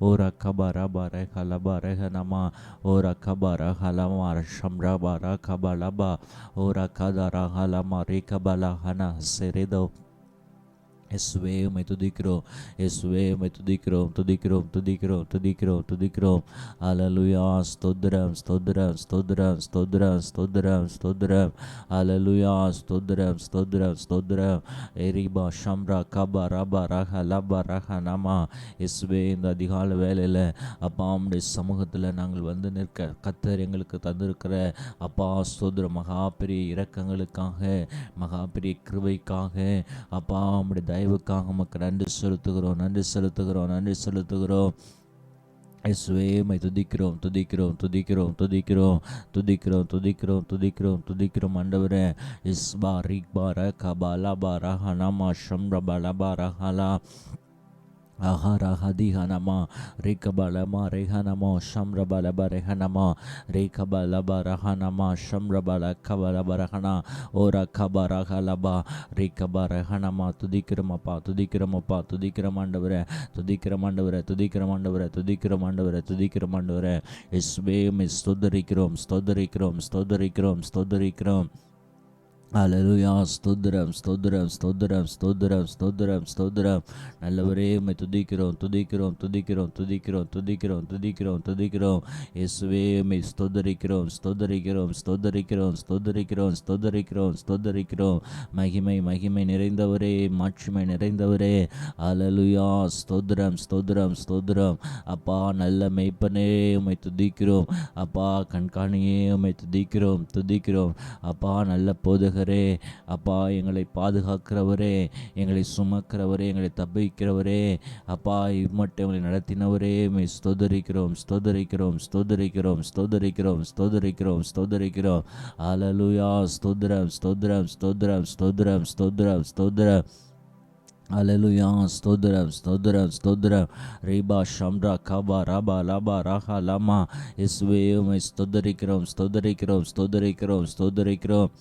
Ora kabara bara halabara hanama. Ora kabara halamar shamra bara kabalaba. Ora kadara halamari kabala hana seredo. இயேசுவே உம்மை துதிக்கிறோம், இயேசுவே உம்மை துதிக்கிறோம், துதிக்கிறோம், துதிக்கிறோம், துதிக்கிறோம், துதிக்கிறோம். ஹல்லேலூயா. ஸ்தோத்திரம், ஸ்தோத்திரம், ஸ்தோத்திரம், ஸ்தோத்திரம், ஸ்தோத்திரம், ஸ்தோத்திரம். ஹல்லேலூயா. ஸ்தோத்திரம், ஸ்தோத்திரம், ஸ்தோத்திரம். எரிபா ஷம்ரா கபா ரபா ரஹ லபா ரஹ நமா. இயேசுவே இந்த அதிகால வேளையில் அப்பா உம்முடைய சமூகத்தில் நாங்கள் வந்து நிற்க கர்த்தர் எங்களுக்கு தந்திருக்கிற அப்பா ஸ்தோத்திரம் மகா பெரிய இரக்கங்களுக்காக, மகா பெரிய கிருபைக்காக, அப்பா உம்முடைய தயவுக்காக உமக்கு நன்றி செலுத்துகிறோம், நன்றி செலுத்துகிறோம், நன்றி செலுத்துகிறோம். இயேசுவே உம்மை துதிக்கிறோம், துதிக்கிறோம், துதிக்கிறோம், துதிக்கிறோம், துதிக்கிறோம், துதிக்கிறோம், துதிக்கிறோம், துதிக்கிறோம். ஆண்டவரே Ishpah ரிக்பா ரகபா லபா ரஹனமா ஷம்ரபா லபா ரஹலா Ahara hadihanama rikabalama rehanamo shamrabalaba rehanama rikabalaba rahanama shamrabala kabalabarahana ora kabarahalaba rikabarahanama துதிக்கிறமப்பா துதிக்கிறமப்பா துதிக்கிறமாண்டவரே துதிக்கிறமாண்டவரே துதிக்கிறமாண்டவரே துதிக்கிறமாண்டவரே துதிக்கிறமாண்டவரே இயேசுவே உம்மை ஸ்தோத்திரிக்கிறோம் ஸ்தோத்திரிக்கிறோம் ஸ்தோத்திரிக்கிறோம் ஸ்தோத்திரிக்கிறோம். ஹல்லேலூயா. ஸ்தோத்திரம் ஸ்தோத்திரம் ஸ்தோத்திரம் ஸ்தோத்திரம் ஸ்தோத்திரம் ஸ்தோத்திரம். நல்லவரே உம்மை துதிக்கிறோம் துதிக்கிறோம் துதிக்கிறோம் துதிக்கிறோம் துதிக்கிறோம் துதிக்கிறோம் துதிக்கிறோம். இயேசுவே உம்மை ஸ்தோத்திரிக்கிறோம் ஸ்தோத்திரிக்கிறோம் ஸ்தோத்திரிக்கிறோம் ஸ்தோத்திரிக்கிறோம் ஸ்தோத்திரிக்கிறோம் ஸ்தோத்திரிக்கிறோம். மகிமை மகிமை நிறைந்தவரே, மாட்சிமை நிறைந்தவரே. ஹல்லேலூயா. ஸ்தோத்திரம் ஸ்தோத்திரம் ஸ்தோத்திரம். அப்பா நல்ல மெய்ப்பனே உம்மை துதிக்கிறோம். அப்பா கண்காணியே உம்மை துதிக்கிறோம் துதிக்கிறோம். அப்பா நல்ல போதகரே, அப்பா எங்களை பாதுகாக்கிறவரே, எங்களை சுமக்கிறவரே, எங்களை தப்பிக்கிறவரே, அப்பா இம்மட்டும் எங்களை நடத்தினவரே உம்மை ஸ்தோத்திரிக்கிறோம் ஸ்தோத்திரிக்கிறோம் ஸ்தோத்திரிக்கிறோம் ஸ்தோத்திரிக்கிறோம் ஸ்தோத்திரிக்கிறோம் ஸ்தோத்திரிக்கிறோம். ஹல்லேலூயா. ஸ்தோத்திரம் ஸ்தோத்திரம் ஸ்தோத்திரம் ஸ்தோத்திரம் ஸ்தோத்திரம் ஸ்தோத்திரம். ஹல்லேலூயா. ஸ்தோத்திரம் ஸ்தோத்திரம் ஸ்தோத்திரம். ரீபா ஷம்ரா கபா ரபா லபா ரஹா லமா. இயேசுவே உம்மை ஸ்தோத்திரிக்கிறோம் ஸ்தோத்திரிக்கிறோம் ஸ்தோத்திரிக்கிறோம் ஸ்தோத்திரிக்கிறோம்.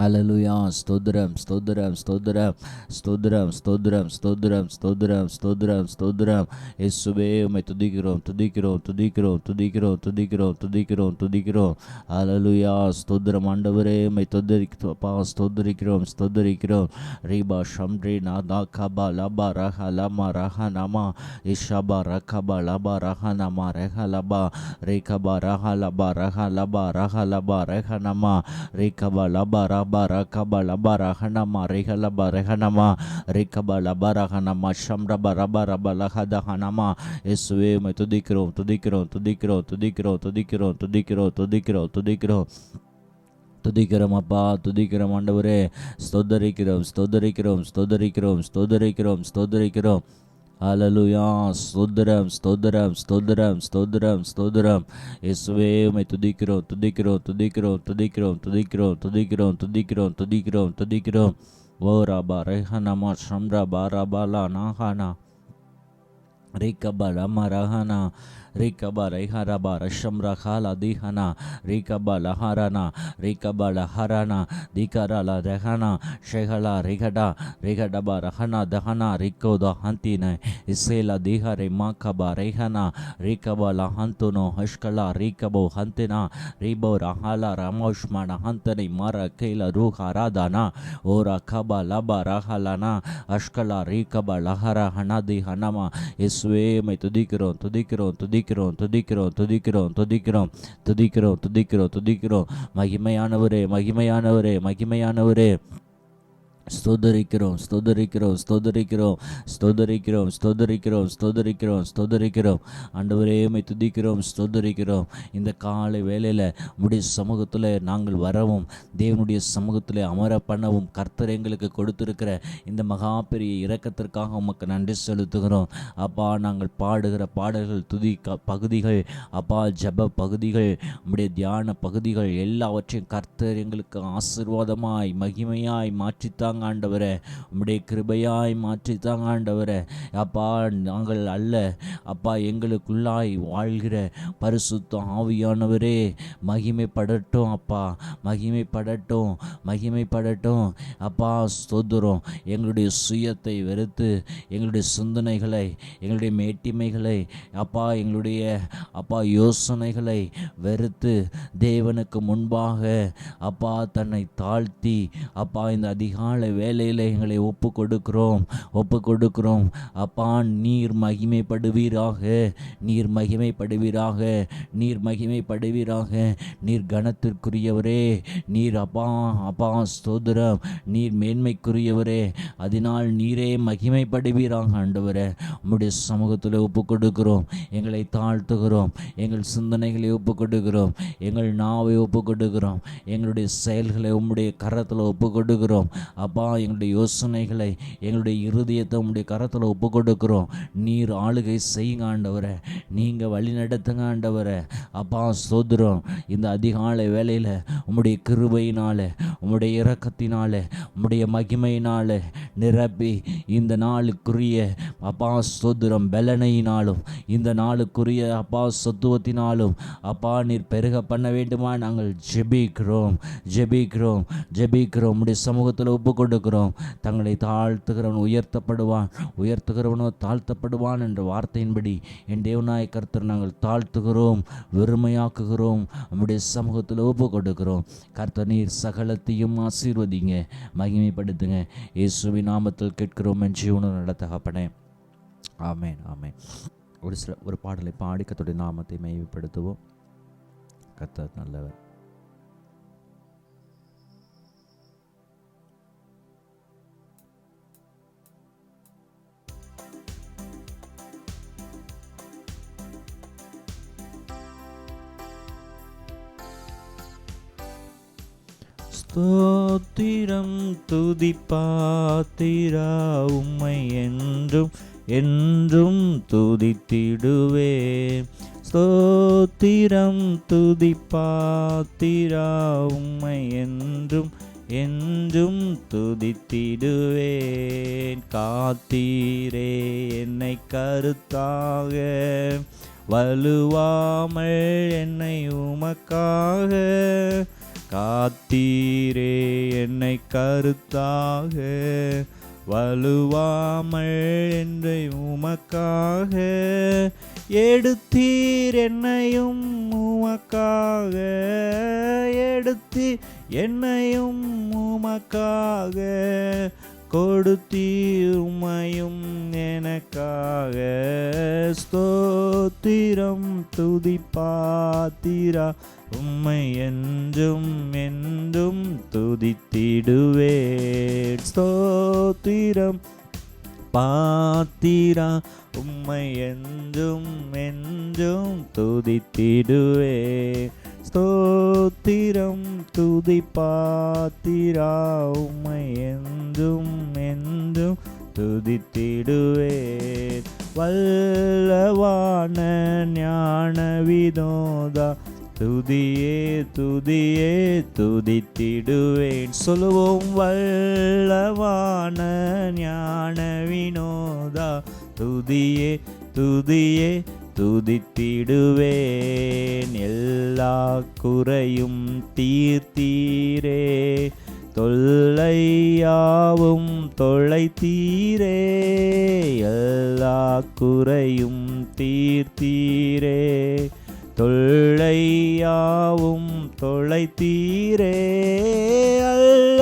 ஹல்லேலூயா. ஸ்தோத்திரம் ஸ்தோத்திரம் ஸ்தோத்திரம் ஸ்தோத்திரம் ஸ்தோத்திரம் ஸ்தோத்திரம் ஸ்தோத்திரம் ஸ்தோத்திரம் ஸ்தோத்திரம். இயேசுவே உம்மை துதிக்கிறோம் துதிக்கிறோம் துதிக்கிறோம் துதிக்கிறோம் துதிக்கிறோம் துதிக்கிறோம் துதிக்கிறோம். ஹல்லேலூயா. ஸ்தோத்திரம் ஆண்டவரே உம்மை துதிக்கிறோம் ஸ்தோத்திரிக்கிறோம் ஸ்தோத்திரிக்கிறோம். ரீபா ஷம்ரி நாதா Kaba லபா ரஹ லமா ரஹ நமா இஷபா ரகபா லபா ரஹ நமா ரஹ லபா ரேகபா ரஹ லபா ரஹ லபா ரஹ லபா ரஹ நமா ரேகபா லபா Barakabalabarahanama Rehalaba Rehanama Rekabalabarahana Shamraba Raba Raba Lahadahanama. இயேசுவே உம்மை துதிக்கிறோம் துதிக்கிறோம் துதிக்கிறோம் துதிக்கிறோம் துதிக்கிறோம் துதிக்கிறோம் துதிக்கிறோம் துதிக்கிறோம் துதிக்கிறோம் அப்பா துதிக்கிறோம் ஆண்டவரே. ஸ்தோத்திரிக்கிறோம் ஸ்தோத்திரிக்கிறோம் ஸ்தோத்திரிக்கிறோம் ஸ்தோத்திரிக்கிறோம் ஸ்தோத்திரிக்கிறோம். ஹல்லேலூயா. ஸ்தோத்திரம் ஸ்தோத்திரம் ஸ்தோத்திரம் ஸ்தோத்திரம் ஸ்தோத்திரம். இயேசுவே உம்மை துதிக்கிறோம் துதிக்கிறோம் துதிக்கிறோம் துதிக்கிறோம் துதிக்கிறோம் துதிக்கிறோம் துதிக்கிறோம் துதிக்கிறோம் துதிக்கிறோம். ஓ ராபா ரெஹனமா ஷம்ரா பாராபாலா நாஹானா ரேகபா லமா ரஹனா ரேகபா ரெஹரபா ரஷம்ரா ஹாலா திஹனா ரேகபா லஹரானா ரேகபா லஹரானா திகரலா ரெஹனா ஷெஹலா ரெகடா ரெகடபா ரஹனா தஹனா ரிகோதா ஹந்தின இசேலா திஹரே மாகபா ரெஹனா ரேகபா லஹந்துனோ ஹஷ்கலா ரேகபோ ஹந்தினா ரேபோ ரஹாலா ரமோஷ்மன ஹந்தனை மர கைல ரூஹாராதானா ஓரா கபா லபா ரஹலானா அஷ்கலா ரேகபா லஹரா ஹனா திஹனமா. இயேசுவே உம்மை துதிக்கிறோம் துதிக்கிறோம் துதிக்கிறோம் துதிக்கிறோம் துதிக்கிறோம் துதிக்கிறோம் துதிக்கிறோம் துதிக்கிறோம் துதிக்கிறோம். மகிமையானவரே மகிமையானவரே மகிமையானவரே. ஸ்தோத்திரிக்கிறோம் ஸ்தோத்திரிக்கிறோம் ஸ்தோத்திரிக்கிறோம் ஸ்தோத்திரிக்கிறோம் ஸ்தோத்திரிக்கிறோம் ஸ்தோத்திரிக்கிறோம் ஸ்தோத்திரிக்கிறோம். ஆண்டவரே உம்மை துதிக்கிறோம் ஸ்தோத்திரிக்கிறோம். இந்த காலை வேளையில் உம்முடைய சமூகத்தில் நாங்கள் வரவும், தேவனுடைய சமூகத்தில் அமர பண்ணவும் கர்த்தர் எங்களுக்கு கொடுத்திருக்கிற இந்த மகா பெரிய இரக்கத்திற்காக உமக்கு நன்றி செலுத்துகிறோம். அப்பா நாங்கள் பாடுகிற பாடல்கள் துதி பகுதிகள், அப்பா ஜப பகுதிகள், உம்முடைய தியான பகுதிகள் எல்லாவற்றையும் கர்த்தர் எங்களுக்கு ஆசீர்வாதமாய் மகிமையாய் மாற்றித்தாங்க தாங்க ஆண்டவரே, உம்முடைய கிருபையாய் மாற்றி தாங்க ஆண்டவரே. அப்பா, நாங்கள் அல்ல அப்பா, எங்களுக்குள்ளாய் வாழ்கிற பரிசுத்த ஆவியானவரே மகிமைப்படட்டும் அப்பா, மகிமைப்படட்டும், மகிமைப்படட்டும் அப்பா. ஸ்தோத்திரம். எங்களுடைய சுயத்தை வெறுத்து, எங்களுடைய சிந்தனைகளை, எங்களுடைய மேட்டிமைகளை அப்பா, எங்களுடைய அப்பா யோசனைகளை வெறுத்து தேவனுக்கு முன்பாக அப்பா தன்னை தாழ்த்தி அப்பா இந்த அதிகாலை வேளையில் எங்களை ஒப்பு கொடுக்கிறோம், ஒப்பு கொடுக்கிறோம் அப்பா. நீர் மகிமைப்படுவீராக, நீர் மகிமைப்படுவீராக, நீர் மகிமைப்படுவீராக. நீர் கனத்திற்குரியவரே, நீர் அப்பா அப்பா ஸ்தோத்திரம், நீர் மேன்மைக்குரியவரே, அதனால் நீரே மகிமைப்படுவீராக ஆண்டவரே. உம்முடைய சமூகத்தில் ஒப்பு கொடுக்கிறோம், எங்களை தாழ்த்துகிறோம், எங்கள் சிந்தனைகளை ஒப்பு கொடுக்கிறோம், எங்கள் நாவை ஒப்பு கொடுக்கிறோம், எங்களுடைய செயல்களை உம்முடைய கரத்தில் ஒப்பு கொடுக்கிறோம் அப்பா. எங்களுடைய யோசனைகளை, எங்களுடைய இருதயத்தை உம்முடைய கரத்தில் ஒப்பு கொடுக்கிறோம். நீர் ஆளுகை செய்யுங்க ஆண்டவரே, நீங்கள் வழி நடத்துங்க ஆண்டவரே அப்பா. ஸ்தோத்திரம். இந்த அதிகாலை வேளையில் உம்முடைய கிருபையினாலே, உம்முடைய இரக்கத்தினாலே, உம்முடைய மகிமையினாலே நிரப்பி இந்த நாளுக்குரிய அப்பா ஸ்தோத்திரம் பலனையினாலும், இந்த நாளுக்குரிய அப்பா சத்துவத்தினாலும் அப்பா நீர் பெருக பண்ண வேண்டுமா நாங்கள் ஜெபிக்கிறோம், ஜெபிக்கிறோம், ஜெபிக்கிறோம். உம்முடைய சமூகத்தில் ஒப்பு கொடுக்கிறோம். தங்களை தாழ்த்துகிறவன் உயர்த்தப்படுவான், உயர்த்துகிறவனோ தாழ்த்தப்படுவான் என்ற வார்த்தையின்படி என் தேவனாய கர்த்தர் நாங்கள் தாழ்த்துகிறோம், வெறுமையாக்குகிறோம், நம்முடைய சமூகத்தில் ஒப்பு கொடுக்கிறோம். கர்த்தர் நீர் சகலத்தையும் ஆசீர்வதிங்க, மகிமைப்படுத்துங்க. இயேசுவின் நாமத்தில் கேட்கிறோம் என் ஜீவனும் நடத்தகப்பனே. ஆமேன், ஆமேன். ஒரு பாடலை பாடி கர்த்தருடைய நாமத்தை மகிமைப்படுத்துவோம். கர்த்தர் நல்லவர். ஸ்தோத்திரம் துதிப்பாத்திரா உம்மை என்றும் என்றும் துதித்திடுவே. ஸ்தோத்திரம் துதிப்பாத்திரா உம்மை என்றும் என்றும் துதித்திடுவேன். காத்தீரே என்னை கருத்தாக, வலுவாமல் என்னை உமக்காக. காத்தீரே என்னை கருத்தாக, வலுவாமல் என்னை உமக்காக. எடுத்தீர் என்னையும் உமக்காக, எடுத்தீர் என்னையும் உமக்காக. கொடுத்தீர் உம்மையும் எனக்காக. ஸ்தோத்திரம் துதிப்பாத்திரா உம்மை என்றும் என்றும் துதித்திடுவேன். ஸ்தோத்திரம் பாத்திரா உம்மை என்றும் என்றும் துதித்திடுவேன். ஸ்தோத்திரம் துதிப்பாத்திரா உம்மை என்றும் என்றும் துதித்திடுவேன். வல்லவான ஞான வினோதா துதியே துதியே துதித்திடுவேன். சொல்லுவோம். வல்லவான ஞான வினோதா துதியே துதியே துதித்திடுவேன். எல்லா குறையும் தீர்த்தீரே, தொல்லையாவும் தொலைத்தீரே. எல்லா குறையும் தீர்த்தீரே, தொல்லையாவும் தொலைத்தீரே. அல்ல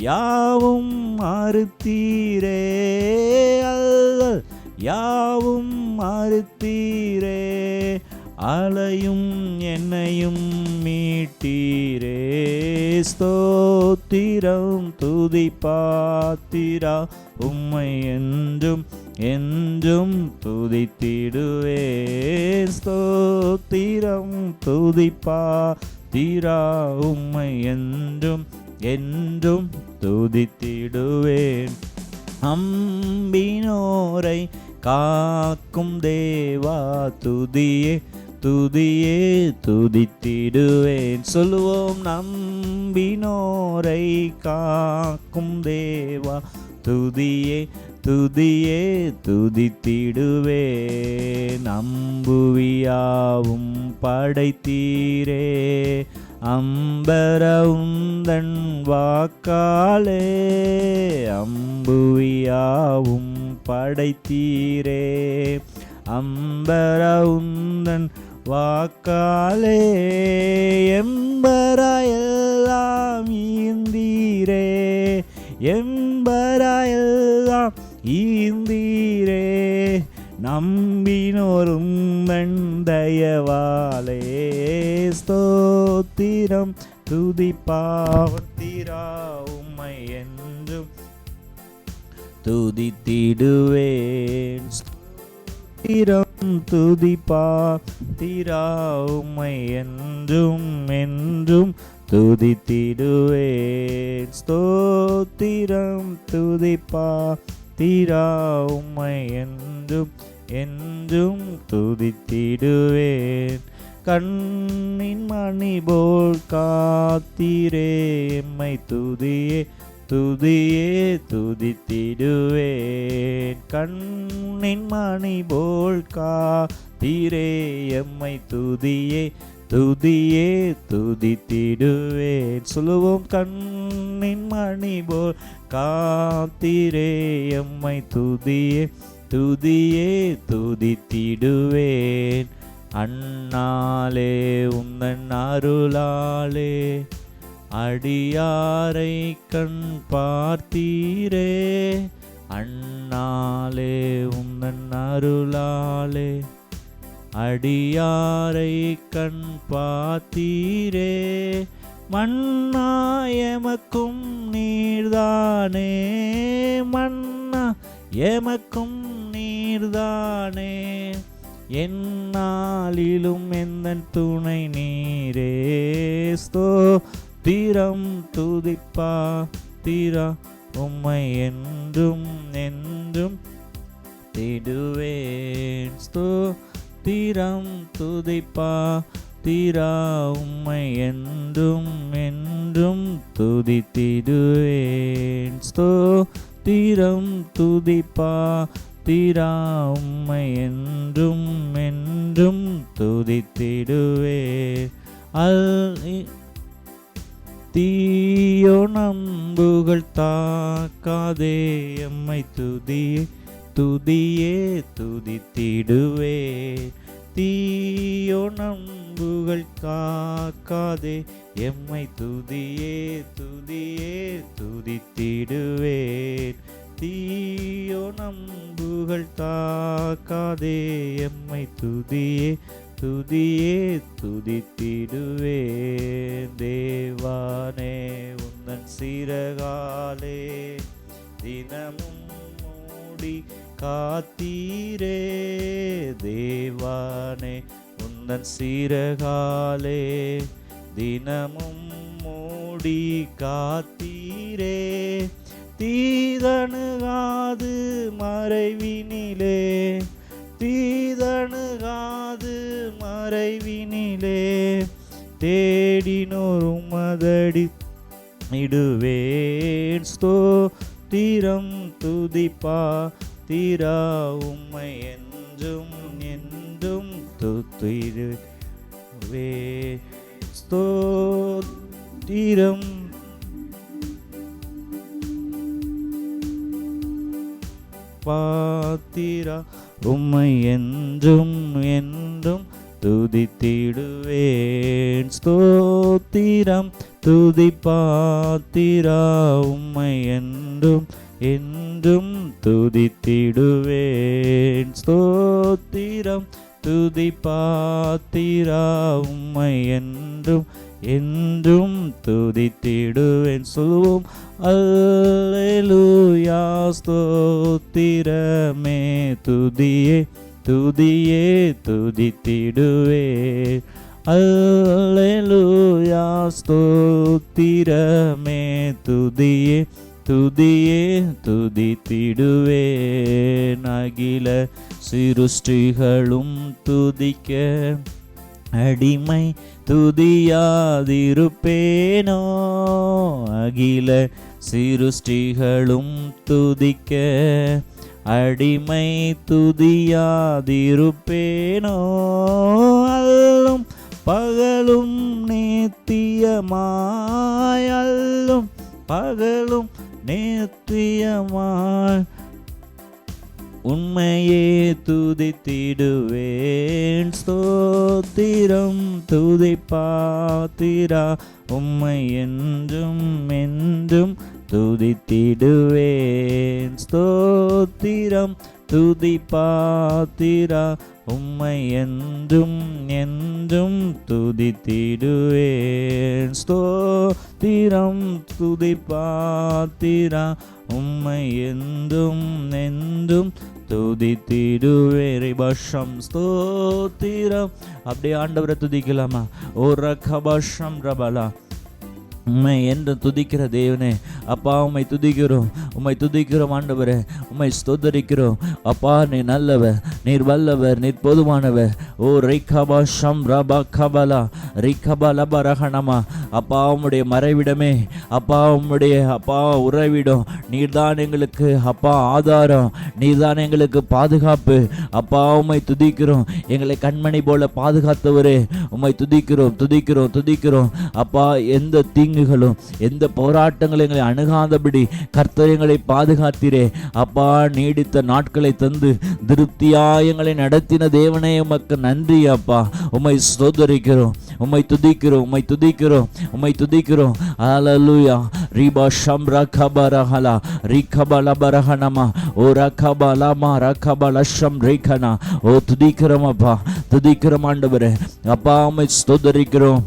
யாவும் மறுத்தீரே, அல்ல யாவும் மறுத்தீரே. அலையும் என்னையும் மீட்டீரே. ஸ்தோத்திரம் துதிப்பாத்திரா உம்மை என்றும் என்றும் துதித்திடுவேன். ஸ்தோத்திரம் துதிப்பாத்திரா உம்மை என்றும் என்றும் துதித்திடுவேன். அம்பினோரை காக்கும் தேவா துதியே துதியே துதித்திடுவேன். சொல்லுவோம், நம்பினோரை காக்கும் தேவா, துதியே துதியே துதித்திடுவேன். அம்புவியாவும் படைத்தீரே, அம்பர உந்தன் வாக்காலே. அம்புவியாவும் படைத்தீரே, அம்பர உந்தன் வாக்காலே. எம்பராயெல்லாம் ஈந்தீரே, எம்பராயெல்லாம் ஈந்தீரே. நம்பினோரும் தயவாலே. ஸ்தோத்திரம் துதிப்பாத்திரா, உம்மை என்றும் துதித்திடுவேன். ஸ்தோத்திரம் துதிப்பாத்திரா, உம்மை என்றும் என்றும் துதித்திடுவேன். ஸ்தோத்திரம் துதிப்பாத்திரா, உம்மை என்றும் என்றும் துதித்திடுவேன். கண்ணின் மணி போல் காத்தீரே, எம்மை துதியே துதியே துதித்திடுவேன். கண்ணின் மணி போல் காத்தீரே, எம்மை துதியே துதியே துதித்திடுவேன். சொல்லுவோம், கண்ணின் மணி போல் காத்தீரே, எம்மை துதியே துதியே துதித்திடுவேன். அண்ணாலே உந்தன் அருளாலே அடியாரை கண் பார்த்தீரே. அண்ணாலே உந்தன் அருளாலே அடியாரை கண் பார்த்தீரே. மன்னா எமக்கும் நீர்தானே, மன்னா எமக்கும் நீர்தானே. எந்நாளிலும் எந்தன் துணை நீரே. ஸ்தோத்திரம் துதிப்பாத்திரா, உம்மை என்றும் என்றும் திடுவேன். ஸ்தோத்திரம் துதிப்பாத்திரா, உம்மை என்றும் என்றும் துதித்திடுவேன். ஸ்தோத்திரம் துதிப்பாத்திரா, உம்மை என்றும் என்றும் துதித்திடுவேன். தீயோ நம்புகள் தாக்காதே, எம்மை துதியே துதியே துதித்திடுவேன். தீயோ நம்புகள் காக்காதே, எம்மை துதியே துதியே துதித்திடுவேன். தீயோ நம்புகள் தாக்காதே, எம்மை துதியே துதியே துதித்திடுவேன். தேவானே உந்தன் சிறகாலே தினமும் மூடி காத்தீரே. தேவானே உந்தன் சிறகாலே தினமும் மூடி காத்தீரே. தீதணுகாது மறைவினிலே, தீதணுகாது மறைவினிலே. தேடினோர் உமதடி இடுவேன். ஸ்தோத்திரம் துதிப்பாத்திரா, உம்மை என்றும் என்றும் துதித்திடுவேன். ஸ்தோத்திரம் பாத்திரா, உம்மை என்றும் என்றும் துதித்திடுவேன். ஸ்தோத்திரம் துதிப்பாத்திரா, உம்மை என்றும் என்றும் துதித்திடுவேன். ஸ்தோத்திரம் துதிப்பாத்திரா, உம்மை என்றும் என்றும் துதித்திடுவேன். சொல்லுவோம், அல்லேலூயா. ஸ்தோத்திரமே துதியே துதியே துதித்திடுவேன். அல்லேலூயா. ஸ்தோத்திரமே துதியே துதியே துதித்திடுவேன். அகில சிருஷ்டிகளும் துதிக்க அடிமை துதியாதிருப்பேனோ, அகில சிருஷ்டிகளும் துதிக்க. அடிமை துதியாதிருப்பேனோ, அல்லும் பகலும் நித்தியமாய், அல்லும் பகலும் நித்தியமாய் உம்மையே துதித்திடுவேன். ஸ்தோத்திரம் துதிப்பாத்திரா, உம்மை என்றும் என்றும் துதித்திடுவேன். ஸ்தோத்திரம் துதிப்பாத்திரா, உம்மை என்றும் என்றும் துதித்திடுவேன். ஸ்தோத்திரம் துதிப்பாத்திரா, உம்மை என்றும் என்றும் துதித்திடுவேன். பஷம் ஸ்தோத்திரம். அப்படியே ஆண்டவரை துதிக்கலாமா? ஓ ரகபஷம் ரபலா, உம்மை என்று துதிக்கிற தேவனே, அப்பா உம்மை துதிக்கிறோம், உம்மை துதிக்கிறோம் ஆண்டவரே, உம்மை ஸ்தோத்தரிக்கிறோம். அப்பா நீர் நல்லவர், நீர் வல்லவர், நீர் போதுமானவர். ஓ ரிகபா ஷம் ரபா கபலா ரிகபல பரகணமா. அப்பா உம்முடைய மறைவிடமே, அப்பா உம்முடைய அப்பா உறைவிடம், நீர்தான் எங்களுக்கு அப்பா ஆதாரம், நீர்தான் எங்களுக்கு பாதுகாப்பு. அப்பா உம்மை துதிக்கிறோம், எங்களை கண்மணி போல பாதுகாத்தவரே, உம்மை துதிக்கிறோம் துதிக்கிறோம் துதிக்கிறோம். அப்பா எந்த தீங்குகளும் எந்த போராட்டங்களும் எங்களை அணுகாதபடி கர்த்தர் எங்களை பாதுகாத்தீரே. அப்பா நீடித்த நாட்களை தந்து திருப்தியாய் எங்களை நடத்தின தேவனே, உமக்கு நன்றி அப்பா. உம்மை ஸ்தோத்தரிக்கிறோம், உம்மை துதிக்கிறோம், உம்மை துதிக்கிறோம், உம்மை துதிக்கிறோம். ஹல்லேலூயா. ரிபா ஷம் ரகபரஹலா ரிகபல பரஹனமா ஓ ரகபலமா ரகபல ஷம் ரிகனா. ஓ துதிக்கிறோம் அப்பா, துதிக்கிறோம் ஆண்டவரே. அப்பா உம்மை ஸ்தோத்தரிக்கிறோம்.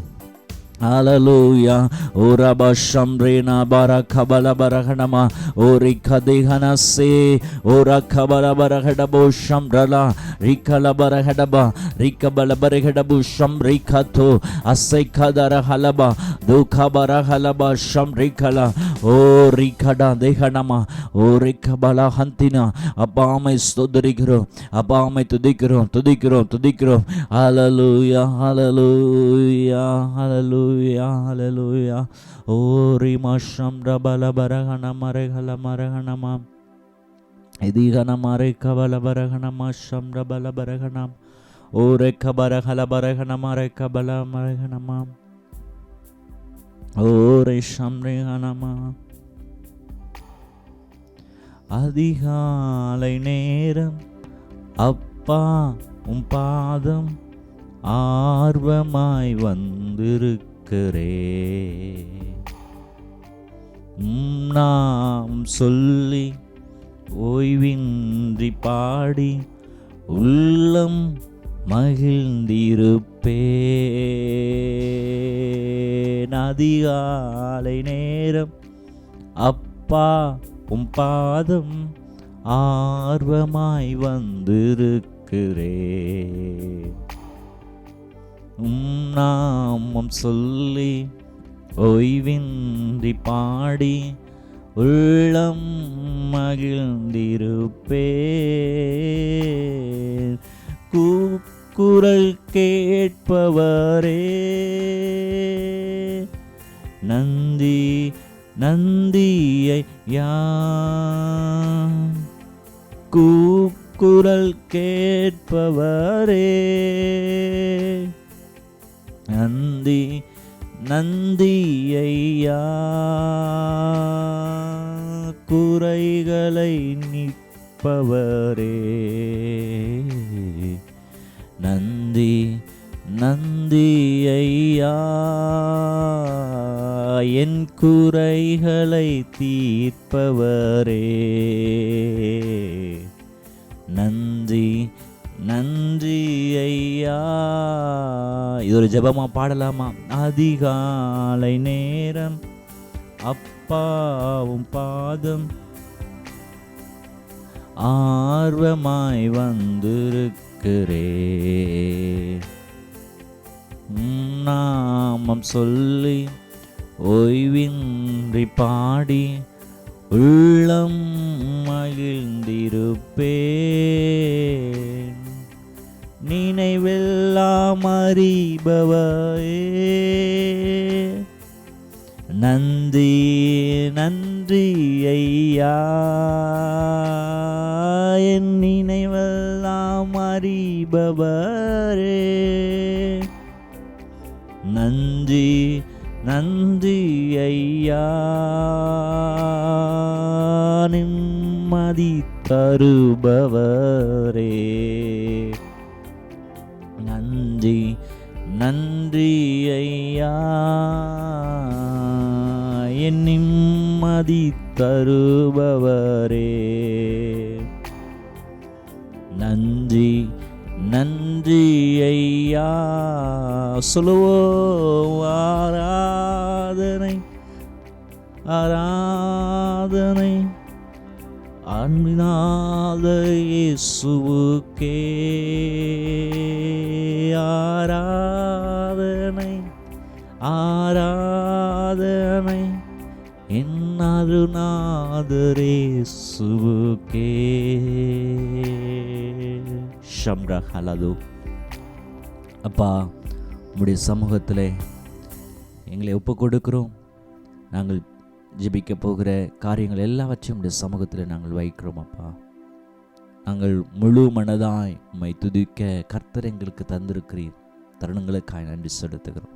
ஹalleluya. ஓரப ஷம்ரேனா பரகபல பரகணமா ஓரி கதிஹனசே ஓர கபல பரகடபோ ஷம்ரலா ரிகல பரகடபா ரிகபல பரகடபு ஷம்ரிகதோ அசை கதர ஹலபா துகபர ஹலபா ஷம்ரிகலா ஓ ரிகடா தேஹனமா ஓ ரிகபல ஹந்தினா. அப்பா உம்மை ஸ்தோத்திரிக்கிறோம், அப்பா உம்மை துதிக்கிறோம் துதிக்கிறோம் துதிக்கிறோம். ஹalleluya ஹalleluya ஹalleluya hallelujah. O rima shamra bala baragana mareghala maragana edigana mare kabala baragana ma shamra bala baragana o rekha baraghala baragana mare kabala maragana ma o re shamre hanama. அதிகாலை நேரம் அப்பா உம் பாதம் ஆர்வமாய் வந்திருக்கிறே. நாம் சொல்லி ஓய்வின்றி பாடி உள்ளம் மகிழ்ந்திருப்பேன். அதிகாலை நேரம் அப்பா உம் பாதம் ஆர்வமாய் வந்திருக்கிறேன். நாமம் சொல்லி ஓய்வின்றி பாடி உள்ளம் மகிழ்ந்திருப்பேன். கூக்குரல் கேட்பவரே நந்தி நந்தியா. கூக்குரல் கேட்பவரே நந்தி நந்தியா. குறைகளை நிற்பவரே நந்தி நந்தியா. என் குறைகளை தீர்ப்பவரே நந்தி நன்றி ஐயா. இது ஒரு ஜெபமா பாடலாமா? அதிகாலை நேரம் அப்பாவும் பாதம் ஆர்வமாய் வந்திருக்கிறே. நாமம் சொல்லி ஓய்வின்றி பாடி உள்ளம் மகிழ்ந்திருப்பேன். நினைவெல்லாம் அறிபவரே. நன்றி நன்றி ஐயா, என் நினைவெல்லாம் அறிபவரே. நன்றி நன்றி ஐயா, நிம்மதி தருபவரே. நன்றி நன்றி ஐயா, என் நிம்மதி தருபவரே. நன்றி நன்றி ஐயா, சொல்லுவோம். ஆராதனை ஆராதனை அன்பினாத இயேசுவுக்கே. ஆராதனை ஆராதனை என் அருநாதர் இயேசுவுக்கே. ஷம்ரா ஹலது. அப்பா, உம்முடைய சமூகத்தில் எங்களை ஒப்பு கொடுக்கிறோம். நாங்கள் ஜெபிக்க போகிற காரியங்கள் எல்லாவற்றையும் உடைய சமூகத்தில் நாங்கள் வைக்கிறோம். அப்பா, நாங்கள் முழு மனதாய் உம்மை துதிக்க கர்த்தர் எங்களுக்கு தந்திருக்கிறீர். தருணங்களுக்காய் நன்றி செலுத்துகிறோம்.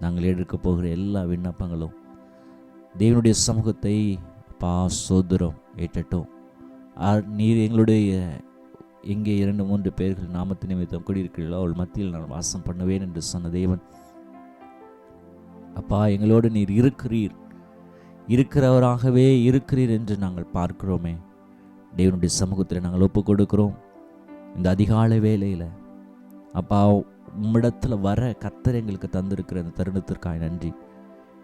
நாங்கள் எடுக்க போகிற எல்லா விண்ணப்பங்களும் தேவனுடைய சமூகத்தை அப்பா சோதரம் ஏற்றட்டும். நீர் எங்களுடைய எங்கே 2-3 பேர்கள் நாமத்து நிமித்தம் கூடியிருக்கிறீர்களோ அவள் மத்தியில் நான் வாசம் பண்ணுவேன் என்று சொன்ன தேவன், அப்பா எங்களோடு நீர் இருக்கிறவராகவே இருக்கிறீர் என்று நாங்கள் பார்க்கிறோமே. தேவனுடைய சமூகத்தில் நாங்கள் ஒப்பு கொடுக்கிறோம். இந்த அதிகாலை வேளையில் அப்பா உம்மிடத்தில் வர கர்த்தர் எங்களுக்கு தந்திருக்கிற இந்த தருணத்திற்காக நன்றி.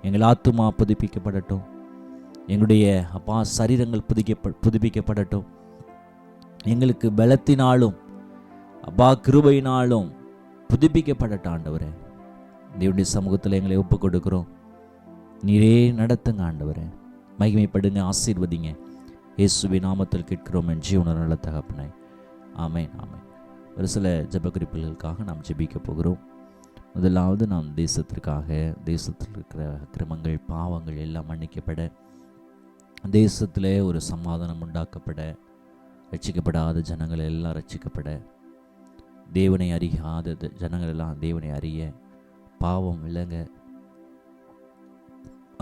எங்கள் ஆத்துமா புதுப்பிக்கப்படட்டும். எங்களுடைய அப்பா சரீரங்கள் புதுப்பிக்கப்படட்டும். எங்களுக்கு பலத்தினாலும் அப்பா கிருபையினாலும் புதுப்பிக்கப்படட்டும். ஆண்டவரே, தேவனுடைய சமூகத்தில் எங்களை ஒப்பு கொடுக்கிறோம். நீரே நடத்துங்க ஆண்டவரே. மகிமைப்படுங்க, ஆசீர்வதிங்க. இயேசுவின் நாமத்தில் கேட்கிறோம் என் ஜீவன நல்ல தகப்பனே. ஆமென் ஆமென். ஒரு சில ஜெப குறிப்புகளுக்காக நாம் ஜெபிக்க போகிறோம். முதலாவது, நாம் தேசத்திற்காக, தேசத்தில் இருக்கிற அக்கிரமங்கள் பாவங்கள் எல்லாம் மன்னிக்கப்பட, தேசத்திலே ஒரு சமாதானம் உண்டாக்கப்பட, ரட்சிக்கப்படாத ஜனங்கள் எல்லாம் ரட்சிக்கப்பட, தேவனை அறியாத ஜனங்கள் எல்லாம் தேவனை அறிய, பாவம் விளங்க,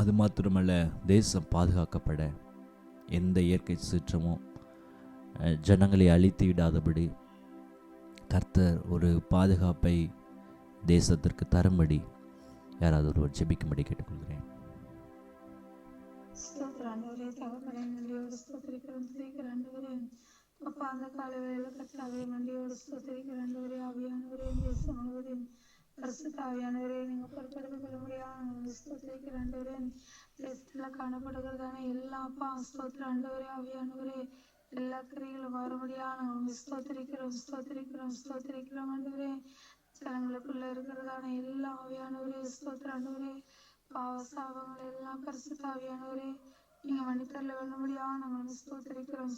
அது மாத்திரமல்ல தேசம் பாதுகாக்கப்பட, எந்த இயற்கை சீற்றமும் ஜனங்களை அழித்து விடாதபடி கர்த்தர் ஒரு பாதுகாப்பை தேசத்திற்கு தரும்படி யாராவது ஒருவர் ஜெபிக்கும்படி கேட்டுக்கொள்கிறேன். அப்பா, அந்த காலவேளையில கர்த்தாவே நன்றியோடு ஸ்தோத்திரிக்கிறேன். ஆவியானவரே, தேசம் முழுவதும் பரிசுத்த ஆவியானவரே நீங்க பொறுப்பெடுத்துக் கொள்ள முடியாது ஸ்தோத்திரிக்கிறேன். தேசத்துல காணப்படுகிறதான எல்லா அப்பா ஸ்தோத்திர ஆண்டவரே, ஆவியானவரே எல்லா கிரிகளும் வரும்படியா நாங்கள் ஸ்தோத்திரிக்கிறோம் ஆண்டவரே. ஜனங்களுக்குள்ள இருக்கிறதான எல்லா ஆவியானவரே ஸ்தோத்திர ஆண்டவரே, பாவ சாபங்கள் எல்லாம் பரிசுத்த ஆவியானவரே நீங்க மன்னித்தரல வேண்டும்படியா நாங்கள் ஸ்தோத்திரிக்கிறோம்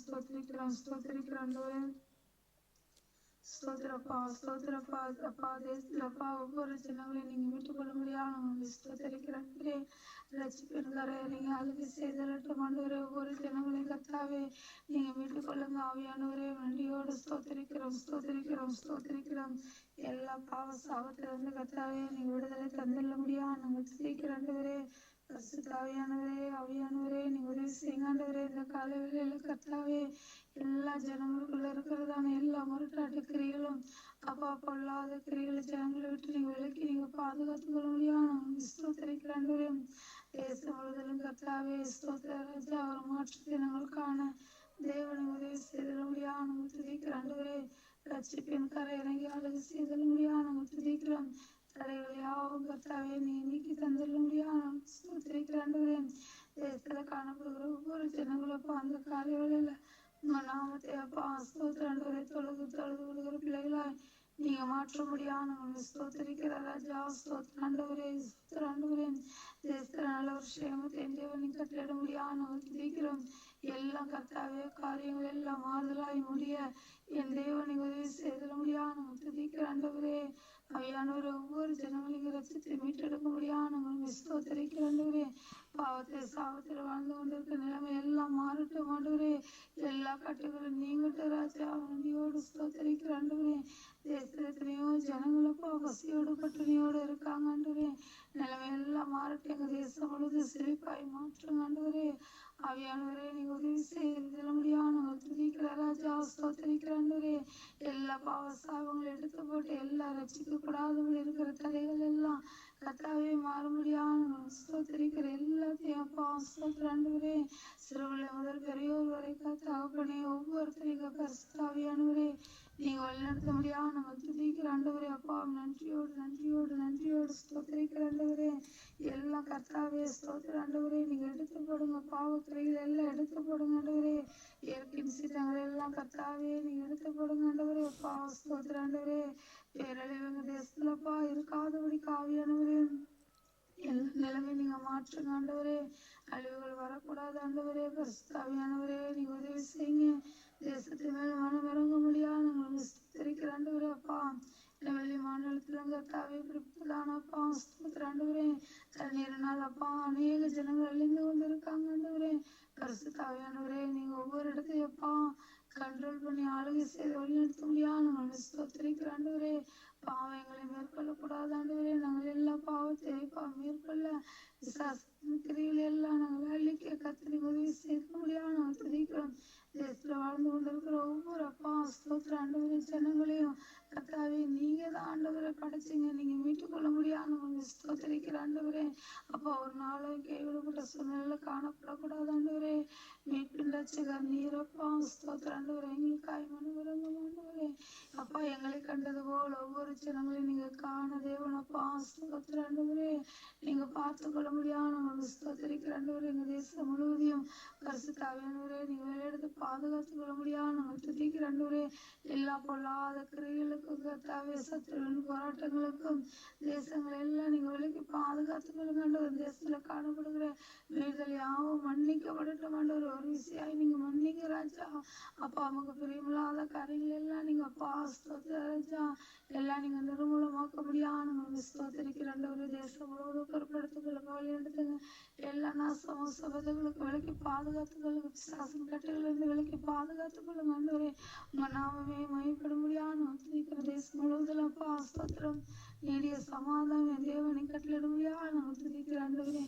ஆண்டவரே. ஸ்தோத்திரப்பா அப்பா தேசத்துலப்பா ஒவ்வொரு ஜனங்களையும் நீங்க மீட்டுக் கொள்ள முடியாது நாங்கள் ஸ்தோத்திரிக்கிறோம். ரட்சிப்பின்காரே நீங்க அதுக்கு செய்தரட்டும் ஆண்டவரே. ஒவ்வொரு ஜனங்களையும் கர்த்தாவே நீங்க மீட்டுக் கொள்ளுங்க ஆவியானவரே. நன்றியோடு ஸ்தோத்திரிக்கிறோம். எல்லா பாவ சாபத்திலிருந்து கர்த்தாவே நீங்க விடுதலை தந்துள்ள முடியாது நாங்கள் துதிக்கிறோம் ஆண்டவரே. ஆவியானவரே நீங்க உதவி செய்யுங்க ஆண்டவரே. இந்த காலவேளையில கர்த்தாவே எல்லா ஜனங்களுக்குள்ள இருக்கிறதான எல்லா முரட்டாட்டு கிரிகளும் அப்பா பொல்லாத கிரிகளை ஜனங்களை விட்டு நீங்க விலக்கி நீங்க பாதுகாத்துக் கொள்ள முடியாது ஸ்தோத்திரிக்கிற ஆண்டவரே. தேசம் முழுவதிலும் கர்த்தாவே ஸ்தோத்திர ராஜா ஒரு மாற்றத்தை நாங்களுக்கான தேவனை உதவி செய்தல முடியாது நாங்கள் துதிக்கிற ஆண்டவரே. ரட்சிப்பின் கரை இறங்கி அழகு செய்தல முடியாது நாங்கள் துதிக்கிறோம். தடைகள் யாவும் கர்த்தாவே நீ நீக்கி தந்துள்ள முடியாது ஸ்தோத்திரிக்கிற ஆண்டவரே. தேசத்துல காணப்படுகிற ஒவ்வொரு ஜனங்களும் அந்த காலைவேளையில உங்க நாமத்தை அப்பா ஸ்தோத்திர ஆண்டவரே தொழுது விடுகிற பிள்ளைகளாய் நீங்க மாற்ற முடியாது ஸ்தோத்திரிக்கிற ராஜா ஸ்தோத்திர ஆண்டவரே. தேசத்துல நல்ல ஒரு சேமத்தை தேவன் கட்டளிட முடியாது நாங்கள் துதிக்கிறோம். எல்லாம் கர்த்தாவே காரியங்கள் எல்லாம் மாறுதலாய் முடிய என் தேவனை உதவி செய்திட முடியாது நாங்கள் ஆண்டவரே. அவையானவர் ஒவ்வொரு ஜனங்களையும் ரசித்து மீட்டெடுக்க முடியாது நாங்கள் ஸ்தோத்திரிக்கிற ஆண்டவரே. பாவத்தை சாபத்தில் வாழ்ந்து கொண்டிருக்க நிலைமை எல்லாம் மாறட்டும் ஆண்டவரே. எல்லா கட்டுகளும் நீங்கட்டும் ராஜா. நன்றியோடு ஸ்தோத்திரிக்கிற ஆண்டவரே. தேசத்துல எத்தனையோ ஜனங்களப்பா பசியோடு பட்டினியோடு இருக்காங்க ஆண்டவரே. நிலைமை எல்லாம் மாறட்டும். எங்க தேசம் முழுது செழிப்பாய் மாற்றுங்க ஆண்டவரே. ஆவியானவரே நீங்க உதவி செய்ய முடியாது நாங்கள் துதிக்கிற ராஜா. ஸ்தோத்திரிக்கிற ஆண்டவரே. எல்லா பாவ சாபங்களை எடுத்து போட்டு எல்லா ரசிக்க கூடாதவங்க இருக்கிற தடைகள் எல்லாம் கத்தாவே மாற முடியாது ஸ்தோத்திரிக்கிற எல்லாத்தையும் அப்பா ஸ்தோத்திர ஆண்டவரே. சிறுவில்லை முதல் பெரியோர் வரை கத்தாவப்பனே ஒவ்வொருத்தரையும் பரிசுத்தாவியானவரே நீங்க வழிநடத்த முடியாது நாங்கள் துதிக்கிற ஆண்டவரே. அப்பா நன்றியோடு நன்றியோடு நன்றியோடு ஸ்தோத்திரிக்கிற ஆண்டவரே. எல்லாம் கர்த்தாவே ஸ்தோத்திர ஆண்டவரே. நீங்க எடுத்து போடுங்க பாவக்கிரைகள் எல்லாம் எடுத்து போடுங்க ஆண்டவரே. இயற்கையின் சீட்டங்கள் எல்லாம் கர்த்தாவே நீங்க எடுத்து போடுங்க ஆண்டவரே. அப்பா ஸ்தோத்திர ஆண்டவரே. பேரழிவுங்க தேசத்துலப்பா இருக்காதபடி காவியானவரே எல்லா நிலைமை நீங்க மாற்றுங்க ஆண்டவரே. அழிவுகள் வரக்கூடாது ஆண்டவரே. பரிசுத்தாவியானவரே நீங்க உதவி செய்யுங்க. தேசத்து மேல மனம் இறங்க முடியாது நாங்கள் ஸ்தோத்திரிக்கிற ஆண்டவரே. அப்பா வெளி மாநிலத்துல கர்த்தாவே பிடிப்பதானப்பா ஸ்தோத்திர ஆண்டவரே. தண்ணீர்னால் அப்பா அநேக ஜனங்கள் அழிந்து கொண்டு இருக்காங்க ஆண்டவரே. பரிசுத்தாவியானவரே நீங்க ஒவ்வொரு இடத்தையும் அப்பா கண்ட்ரோல் பண்ணி ஆளுகை செய்து வழிநடத்த முடியாது நாங்கள் ஸ்தோத்திரிக்கிற ஆண்டவரே. பாவம் எங்களை மேற்கொள்ளக்கூடாது ஆண்டவரே. நாங்கள் எல்லா பாவத்தை மேற்கொள்ள விசுவாசத்தின் கிரியில் எல்லாம் நாங்கள் அழிக்க கத்திரி உதவி செய்ய முடியாது நாங்கள் துதிக்கிறோம். தேசத்துல வாழ்ந்து கொண்டிருக்கிற ஒவ்வொரு அப்பா ஸ்தோத்திர ஆண்டவரே ஜனங்களையும் கத்தாவே நீங்க தான் ஆண்டவரை படைச்சிங்க. நீங்க மீட்டுக் கொள்ள முடியாது நாங்கள் ஸ்தோத்திரிக்கிற ஆண்டவரே. அப்பா ஒரு நாளும் கைவிடப்பட்ட சூழ்நிலையில காணப்படக்கூடாது ஆண்டவரே. மீட்பின் ரட்சகர் நீரப்பா ஸ்தோத்திர ஆண்டவரே. எங்களுக்காய் மனவிறங்கும் ஆண்டவரே. அப்பா எங்களை கண்டது போல் ஒவ்வொரு ஜனங்களையும் நீங்க காண தேவன் அப்பா ஸ்தோத்திர ஆண்டவரே. நீங்க பார்த்து கொள்ள முடியாது நாங்கள் ஸ்தோத்திரிக்கிற ஆண்டவரே. எங்க தேசம் முழுவதையும் பரிசுத்தாவியானவரே நீங்க வெளியெடுத்து பாதுகாத்து கொள்ள முடியாது நாங்கள் துதிக்கிற ஆண்டவரே. எல்லா பொல்லாத கிரைகளுக்கும் கர்த்தாவே சத்துருவின் போராட்டங்களுக்கும் தேசங்கள் எல்லாம் நீங்க விலக்கி பாதுகாத்து கொள்ளுங்க ஆண்டவர். தேசத்துல காணப்படுகிற வீடுகள் யாவும் மன்னிக்கப்படட்டும் ஆண்டவர். ஒரு விஷயம் நீங்க மன்னிக்க ராஜா. அப்பா நமக்கு பிரியமில்லாத காரியங்கள் எல்லாம் நீங்க அப்பா ஸ்தோத்திர ராஜா எல்லாம் நீங்க நிர்மூலமாக்க முடியாது நாங்கள் ஸ்தோத்திரிக்கிற ஆண்டவர். தேசம் முழுவதும் பொறுப்படுத்திக் வழி எடுத்துங்க. எல்லா நாசமும் சபதங்களுக்கு விலக்கி பாதுகாத்துக் கொள்ளுங்க. பிசாசின் கட்டுகளிலிருந்து விலக்கி பாதுகாத்துக் கொள்ளுங்க ஆண்டவரே. உங்க நாமமே மகிமைப்படும் முடியாது துதிக்கிற தேசம் முழுவதும் அப்பா ஸ்தோத்திரம். நீடிய சமாதானம் என் தேவனை கட்டளிட முடியாது நாங்கள் துதிக்கிற ஆண்டவரே.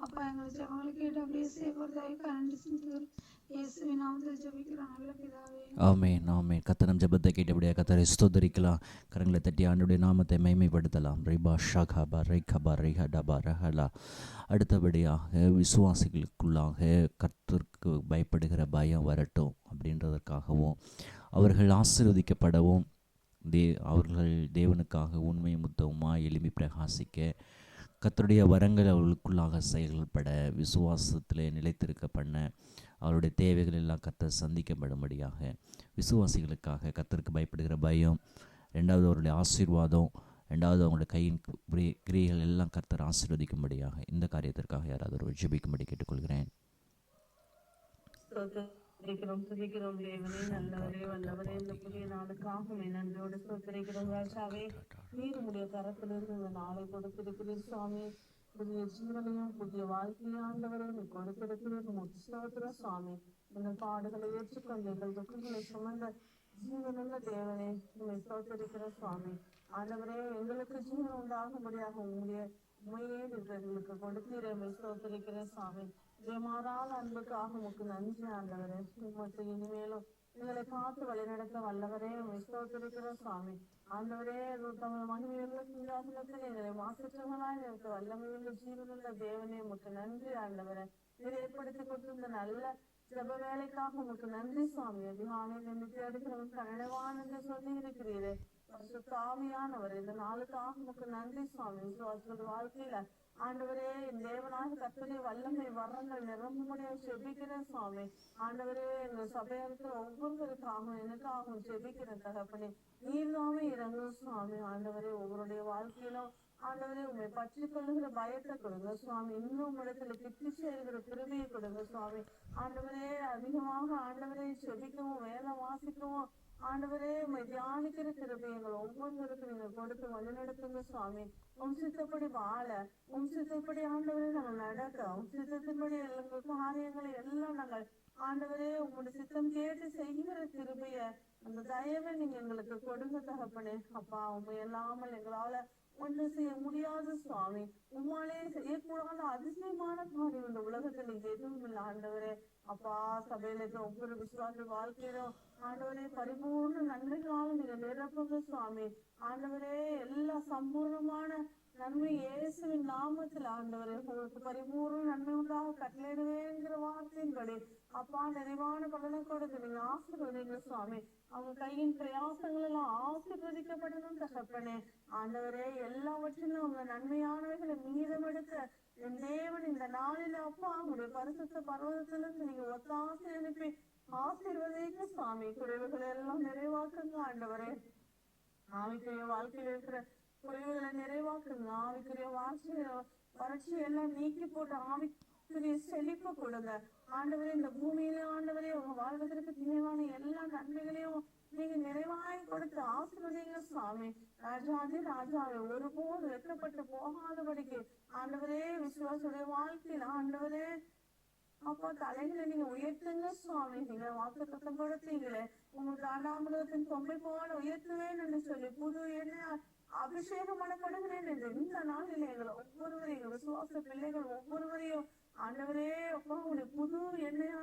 அப்பா எங்களை ஜெபங்களை கேட்டு அப்படியே செய்யப்படுறதாய் கரண்டு செலுத்துகிறோம். இயேசுவின் நாமத்தில் ஜெபிக்கிறோம் நல்ல பிதாவே. ஆமென் ஆமென். கர்த்தர் ஜெபத்தை கேட்டபடியாக கர்த்தரை ஸ்தோத்தரிக்கலாம். கரங்களை தட்டி ஆண்டுடைய நாமத்தை மகிமைப்படுத்தலாம். ரிபா ஷகபா ரைகபா ரைஹடபா ரஹலா. அடுத்தபடியாக விசுவாசிகளுக்குள்ளாக கர்த்தருக்கு பயப்படுகிற பயம் வரட்டும் அப்படின்றதற்காகவும் அவர்கள் ஆசீர்வதிக்கப்படவும் அவர்கள் தேவனுக்காக உண்மை முத்தவுமாய் எழுப்பி பிரகாசிக்க கர்த்தருடைய வரங்கள் அவர்களுக்குள்ளாக செயல்பட விசுவாசத்திலே நிலைத்திருக்க பண்ண அவருடைய தேவைகள் எல்லாம் கர்த்தர் சந்திக்கப்படும்படியாக விசுவாசிகளுக்காக கர்த்தருக்கு பயப்படுகிற பயம், ரெண்டாவது அவருடைய ஆசீர்வாதம், ரெண்டாவது அவங்களுடைய கையின் கிரியைகள் எல்லாம் கர்த்தர் ஆசீர்வதிக்கும்படியாக இந்த காரியத்திற்காக யாராவது ஒரு ஜெபிக்கும்படி கேட்டுக்கொள்கிறேன். துதிக்கிறோம் தேவனே நல்லவரே வல்லவரே. இந்த புதிய நாளுக்காக நன்றியோடு ஸ்தோத்திரிக்கிறோம் ராஜாவே. நீர் உடைய கரத்திலிருந்து இந்த நாளை கொடுத்திருக்கிறீர் சுவாமி. புதிய ஜீவனையும் புதிய வாழ்க்கையும் ஆண்டவரே நீ கொடுத்திருக்கிறீர் ஸ்தோத்திர சுவாமி. இந்த பாடுகளை ஏற்றுக்கொண்டு எங்கள் துக்கங்களை சுமந்த ஜீவனுள்ள தேவனே உண்மை ஸ்தோத்திரிக்கிற சுவாமி. ஆண்டவரே எங்களுக்கு ஜீவன் உண்டாகும்படியாக உங்களுடைய உண்மையே எங்களுக்கு கொடுத்தீரே ஸ்தோத்திரிக்கிற சுவாமி. மாறாத அன்புக்காக உமக்கு நன்றி ஆண்டவரே. உமக்கு இனிமேலும் எங்களை பார்த்து வழிநடத்த வல்லவரே ஸ்தோத்திரிக்கிற சுவாமி. ஆண்டவரே தமிழ் மகிமையுள்ள சிங்காசனத்தில் எங்களை மாசற்றவனாய் எனக்கு வல்லமையுள்ள ஜீவனுள்ள தேவனே உமக்கு நன்றி ஆண்டவரே. நீர் ஏற்படுத்தி கொடுத்திருந்த நல்ல ஜப வேலைக்காக உமக்கு நன்றி சுவாமி. அதிகாலையில் நினைத்து எடுக்கிறவன் கனவான் என்று சொல்லி இருக்கிறீரே ஆவியானவர். இந்த நாளுக்காக உமக்கு நன்றி சுவாமி. வாழ்க்கையில ஆண்டவரே என் தேவனாக கர்த்தருடைய வல்லமை வரங்கள் நிரம்பும்படியா செபிக்கிறேன் சுவாமி. ஆண்டவரே எங்க சபையாருக்கு ஒவ்வொருவருக்காகவும் எனக்காகவும் செபிக்கிறேன் தகப்பனே. நீர்தாமே இறங்கும் சுவாமி. ஆண்டவரே ஒவ்வொருடைய வாழ்க்கையிலும் ஆண்டவரே உண்மை பற்றி கொள்ளுகிற பயத்தை கொடுங்க சுவாமி. இன்னும் இடத்துல கிட்டி செய்கிற பெருமையை கொடுங்க சுவாமி. ஆண்டவரே அதிகமாக ஆண்டவரை செபிக்கவும் வேலை வாசிக்கவும் ஆண்டவரே உம்மை தியானிக்கிற கிருபை எங்கள் ஒவ்வொருவருக்கும் நீங்க கொடுத்து வழிநடத்துங்க சுவாமி. உம் சித்தப்படி வாழ, உம் சித்தப்படி ஆண்டவரே நாங்கள் நடக்க, உம் சித்தத்தின்படி எங்கள் காரியங்களை எல்லாம் நாங்கள் ஆண்டவரே உங்களுடைய சித்தம் கேட்டு செய்கிற கிருபைய அந்த தயவை நீங்க எங்களுக்கு கொடுங்க தகப்பனே. அப்பா உண்மை இல்லாமல் எங்களால ஒன்று செய்ய முடியாது சுவாமி. உம்மாலே செய்யக்கூடாத அதிசயமான காரியம் இந்த உலகத்தில் நீங்க எதுவும் இல்லை ஆண்டவரே. அப்பா சபையில இருக்க ஒவ்வொரு விசுவாச வாழ்க்கையிலும் ஆண்டவரே பரிபூர்ண நன்மைகளாலும் நீங்க நிரப்புங்க சுவாமி. ஆண்டவரே எல்லா சம்பூர்ணமான நன்மை இயேசுவின் நாமத்தில் ஆண்டவரே உங்களுக்கு பரிபூர்ண நன்மை உண்டாக கட்டளையிடுவேங்கிற வார்த்தையின்படி அப்பா நிறைவான பலனை கொடுத்து நீங்க ஆசீர்வதிங்க சுவாமி. அவங்க கையின் பிரயாசங்கள் எல்லாம் ஆசீர்வதிக்கப்படணும் தகப்பனே. ஆண்டவரே எல்லாவற்றிலும் உங்க நன்மையானவைகளை மீதம் எடுக்க என் தேவன் இந்த நாளில அப்பா உங்களுடைய பரிசுத்த பர்வதத்திலிருந்து நீங்க ஒத்தாசை அனுப்பி ஆசீர்வதிங்க சுவாமி. குறைவுகளை எல்லாம் நிறைவாக்குங்க ஆண்டவரே. ஆவிக்குரிய வாழ்க்கையில் இருக்கிற குறைவுகளை நிறைவாக்குங்க. ஆவிக்குரிய வறட்சி எல்லாம் நீக்கி போட்டு ஆவிக்குரிய செழிப்பு கொடுங்க ஆண்டவரே. இந்த பூமியில ஆண்டவரே உங்க வாழ்வதற்கு தேவையான எல்லா நன்மைகளையும் நீங்க நிறைவாய் கொடுத்து ஆசீர்வதிங்க சுவாமி. ராஜாதி ராஜாவை ஒருபோது வெட்கப்பட்டு போகாதபடிக்கு ஆண்டவரே விசுவாசுடைய வாழ்க்கையில் ஆண்டவரே அப்பா தலைகளை நீங்க உயர்த்துங்க சுவாமி. நீங்க வாக்குத்தத்தம் கொடுத்தீங்களே உங்களுக்கு ஆண்டாமிரதத்தின் கொம்பை போல உயர்த்துவேன் என்று சொல்லி புது என்ன அபிஷேகம் பண்ணப்படுகிறேன் என்று இந்த நாளில் எங்களை ஒவ்வொருவரையும் எங்க விசுவாச பிள்ளைகள் ஒவ்வொருவரையும் ஆண்டவரே அப்பா உங்களுடைய புது எண்ணெய்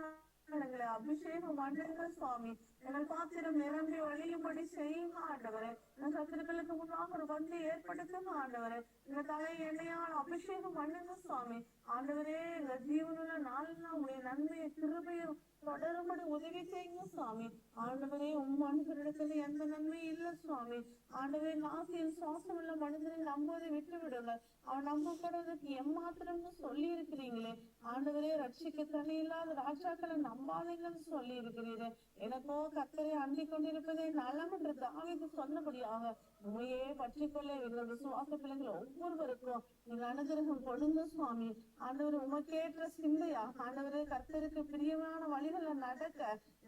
அபிஷேகம் பண்ணுங்க சுவாமி. எங்கள் பாத்திரம் நிரம்பி வழியும்படி செய்யுங்க ஆண்டவரே. எங்கள் சத்துருக்களுக்கு முன்னாக ஒரு பந்தி ஏற்படுத்துங்க ஆண்டவரே. எங்க தலை எண்ணெயால் அபிஷேகம் பண்ணுங்க சுவாமி. ஆண்டவரே எங்க ஜீவனுள்ள நாள்னா உங்களுடைய நன்மையை கிருபையும் தொடரும்படி உதவி செய்யுங்க சுவாமி. ஆண்டவரே மனுஷரிடத்துல எந்த நன்மையும் இல்லை சுவாமி. ஆண்டவரே நாசியில் சுவாசம் உள்ள மனிதனை நம்புவதை விட்டு விடுங்க. அவன் நம்பப்படுவதற்கு எம்மாத்திரம்னு சொல்லி இருக்கிறீங்களே ஆண்டவரே. ரட்சிக்க தனி இல்லாத ராஜாக்களை நம்பாதீங்கன்னு சொல்லி இருக்கிறீரே. எனக்கோ கர்த்தரை அண்டிக் கொண்டிருப்பதே நலம் என்று தாவீது சொன்னபடியாக உண்மையே பற்றிக்கொள்ள எங்கள் விசுவாச பிள்ளைகள் ஒவ்வொருவருக்கும் நீங்க அனுகிரகம் கொடுங்க சுவாமி. ஆண்டவர் உமக்கேற்ற சிந்தையா ஆண்டவரே கர்த்தருக்கு பிரியமான வழிகளை நடக்க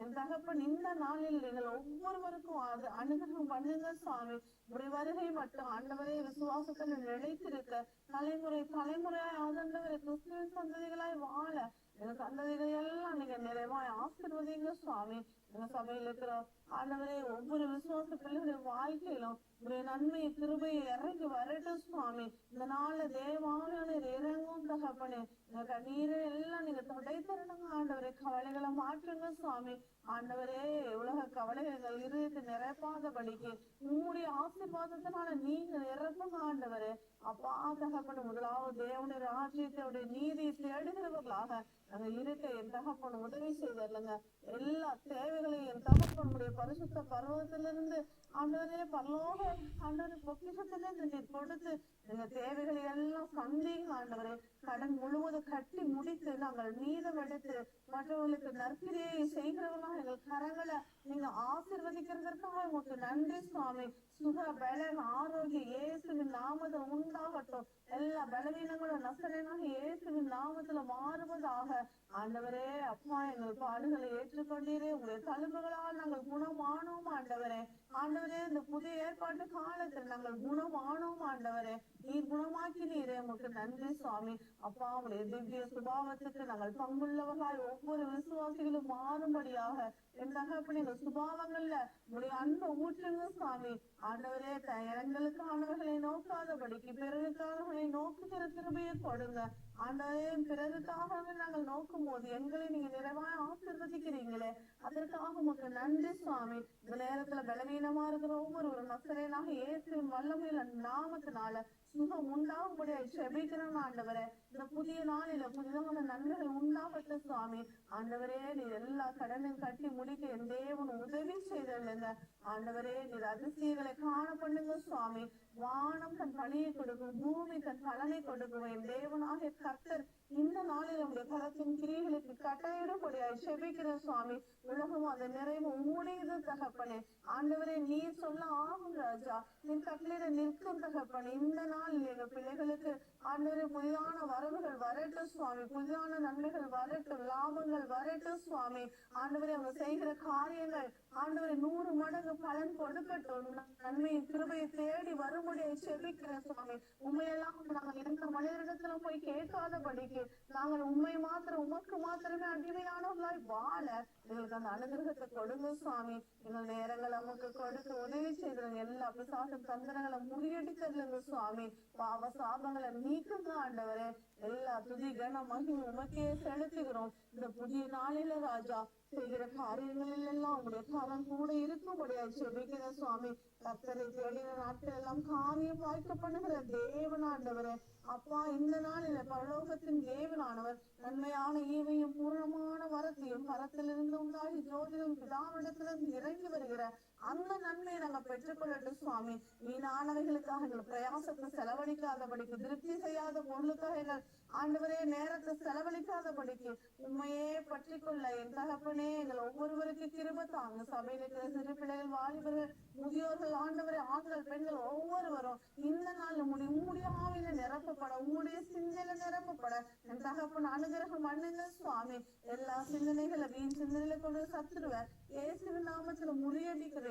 என் தகப்பன் இந்த நாளில் நீங்கள் ஒவ்வொருவருக்கும் அது அனுகிரகம் பண்ணுங்க சுவாமி. ஒரு வருகை மட்டும் ஆண்டவரே விசுவாசத்தில் நிலைத்திருக்க தலைமுறையாய் ஆதண்டவரை கிறிஸ்துவின் சந்ததிகளாய் வாழ எங்க சந்ததிகளை எல்லாம் நீங்க நிறைவாய் ஆசீர்வதிங்க சுவாமி. எங்க சபையில் இருக்கிற ஆண்டவரே ஒவ்வொரு விசுவாச பிள்ளைகளுடைய வாழ்க்கையிலும் உடைய நன்மை கிருபையை இறங்கி வரட்டும் சுவாமி. இந்த நாள்ல தேவாலயம் இறங்கும் தகப்பனே. எங்க கண்ணீரை எல்லாம் நீங்க தொடை தரணுங்க ஆண்டவரே. கவலைகளை மாற்றுங்க சுவாமி. ஆண்டவரே உலக கவலைகள் இருக்கு நிரப்பாதபடிக்கு உங்களுடைய ஆசீர்வாதத்தினால நீங்க நிரப்புங்க ஆண்டவரே. அப்பா தகப்பன் முதலாவது தேவனுடைய ராஜ்யத்தை நீதியை தேடுகிறவர்களாக நாங்க இருக்க என் தகப்பன் உதவி செய்தர்லங்க. எல்லா தேவைகளையும் என் தகப்பனுடைய பரிசுத்த பர்வத்திலிருந்து ஆண்டவரே பரலோக ஆண்டவரே பொக்கிஷத்திலிருந்து நீர் கொடுத்து எங்க தேவைகளை எல்லாம் சந்தேகம் ஆண்டவரே. கடன் முழுவதும் கட்டி முடித்து நாங்கள் மீதம் எடுத்து மற்றவர்களுக்கு நற்கிரியை செய்கிறவர்களாக எங்கள் கரங்களை நீங்க ஆசீர்வதிக்கிறதற்காக உங்களுக்கு நன்றி சுவாமி. சுக பலன் ஆரோக்கியம் இயேசுவின் நாமத்துல உண்டாகட்டும். எல்லா பலவீனங்களும் நசரேனாக இயேசுவின் நாமத்துல மாறுவதாக ஆண்டவரே. அப்பா எங்கள் பாடுகளை ஏற்றுக்கொண்டீரே. உங்களுடைய தழும்புகளால் நாங்கள் குணமானோம் ஆண்டவரே. ஆண்டவரே இந்த புதிய ஏற்பாட்டு காலத்தில் நாங்கள் குணமானோம் ஆண்டவரே. நீர் குணமாக்கினீரே உங்களுக்கு நன்றி சுவாமி. அப்பா உங்களுடைய திவ்ய சுபாவத்துக்கு நாங்கள் பங்குள்ளவர்களாய் ஒவ்வொரு விசுவாசிகளும் மாறும்படியாக என் தகப்பன் எங்கள் சுபாவங்கள்ல உங்களுடைய அன்பை ஊற்றுங்க சுவாமி. ஆண்டவரே எங்களுக்கானவர்களை நோக்காதபடிக்கு பிறருக்கானவர்களை நோக்குகிற கிருபையை கொடுங்க ஆண்டவரே. பிறருக்காக நாங்கள் நோக்கும் போது எங்களை நீங்க நிறைவாய் ஆசீர்வதிக்கிறீங்களே அதற்காக உங்களுக்கு நன்றி சுவாமி. இந்த நேரத்துல பலவீனமா இருக்கிற ஒவ்வொரு நசரேனாக இயேசுவின் வல்லமையில நாமத்தினால சுகம் உண்டாகும்படியா செபிக்கிறோம் ஆண்டவரே. இந்த புதிய நாளில புதிதமான நன்மைகள் உண்டாகட்டும் சுவாமி. ஆண்டவரே நீர் எல்லா கடனையும் கட்டி முடிக்க என் தேவன் உதவி செய்தல்லுங்க ஆண்டவரே. நீர் அதிசயங்களை காண பண்ணுங்க சுவாமி. வானம் தன் பணியை கொடுக்கும், பூமி தன் பலனை கொடுக்கும். என் தேவனாகிய கர்த்தர் இந்த நாளில் நம்முடைய கரத்தின் கிரியைகளுக்கு கட்டளையிடும்படியாய் செபிக்கிறேன் சுவாமி. உலகம் அந்த நிறைவு உம்முடையது தகப்பனே. ஆண்டவரே, நீர் சொல்ல ஆகும் ராஜா, நீர் கட்டளையிட நிற்கும் தகப்பனே. இந்த நாளில் எங்கள் பிள்ளைகளுக்கு ஆண்டவரே புதிதான வரவுகள் வரட்டும் சுவாமி, புதிதான நன்மைகள் வரட்டும், லாபங்கள் வரட்டும் சுவாமி. ஆண்டவரே, அவங்க செய்கிற காரியங்கள் ஆண்டவரை 100 மடங்கு பலன் கொடுக்கட்டும். நன்மையின் கிருபையை தேடி வரும்படியை செபிக்கிறேன் சுவாமி. உண்மையெல்லாம் நாங்கள் எந்த மனிதரிடத்திலும் போய் கேட்காதபடிக்கு நாங்கள் உண்மை மாத்திரம் உமக்கு மாத்திரமே அடிமையானவர்களாய் வாழ எங்களுக்கு அந்த அனுகிரகத்தை கொடுங்க சுவாமி. எங்கள் நேரங்கள் நமக்கு கொடுக்க உதவி செய்திருங்க. எல்லா பிசாசு தந்திரங்களை முறியடிக்கிறதுங்க சுவாமி. பாவ சாபங்களை நீக்குங்க ஆண்டவரே. எல்லா துதி கன மகிமை உமக்கே செலுத்துகிறோம். இந்த புதிய நாளில ராஜா செய்கிற காரியங்களில் எல்லாம் உங்களுடைய கரம் கூட இருக்கும்படியாய் செபிக்கிற சுவாமி. கர்த்தரை தேடின நாட்கள் எல்லாம் காரியம் வாய்க்க பண்ணுகிற தேவனாண்டவரே. அப்பா, இந்த நாளில பரலோகத்தின் தேவனானவர் நன்மையான ஈவையும் பூர்ணமான வரத்தையும் மரத்திலிருந்து உண்டாகி ஜோதியும் பிதாவிடத்திலிருந்து இறங்கி வருகிற அந்த நன்மையை நாங்க பெற்றுக்கொள்ளட்டும் சுவாமி. வீணானவைகளுக்காக எங்கள் பிரயாசத்தை செலவழிக்காதபடிக்கு, திருப்தி செய்யாத பொருளுக்காக எங்கள் ஆண்டவரே நேரத்தை செலவழிக்காதபடிக்கு உண்மையே பற்றி கொள்ள என் தகப்பனே எங்கள் ஒவ்வொருவருக்கு கிருபை தாங்க. சபையில் இருக்கிற சிறு பிள்ளைகள், வாலிபர்கள், முதியோர்கள், ஆண்டவரே, ஆண்கள், பெண்கள் ஒவ்வொருவரும் இந்த நாள் உம்முடைய ஆவியில நிரப்பப்பட, உம்முடைய சிந்தையில நிரப்பப்பட என் தகப்பன் அனுகிரகம் பண்ணுங்க சுவாமி. எல்லா சிந்தனைகளை வீண் சிந்தனையில கொண்டு சத்துருவேன் இயேசுவின் நாமத்துல முறியடிக்கிறீங்க.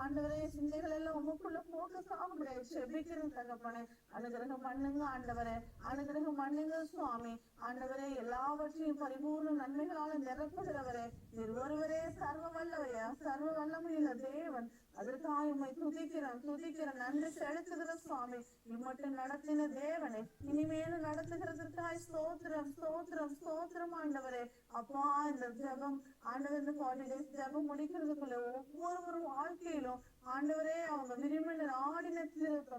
ஆண்டவரே, சிந்தைகள் எல்லாம் உமக்குள்ள போட்டு சாப்பிட செபிக்கிறேன் தகப்பனே. அனுகிரகம் பண்ணுங்க ஆண்டவரே, அனுகிரகம் பண்ணுங்க சுவாமி. ஆண்டவரே, எல்லாவற்றையும் பரிபூர்ண நன்மைகளால நிரப்புகிறவரே, நீர் ஒருவரே சர்வ வல்லவையா, சர்வ வல்லமையுள்ள தேவன். அதற்காக உம்மை துதிக்கிறேன், நன்றி செலுத்துகிற சுவாமி. இம்மட்டும் நடத்தின தேவனே, இனிமேலும் நடத்துகிறதற்காய் ஸ்தோத்திரம் ஸ்தோத்திரம் ஸ்தோத்திரம் ஆண்டவரே. அப்பா, இந்த ஜெபம் ஆண்டவர் இந்த 40 days ஜெபம் முடிக்கிறதுக்குள்ள ஒவ்வொருவரும் வாழ்க்கையிலும் ஆண்டவரே அவங்க விரும்பின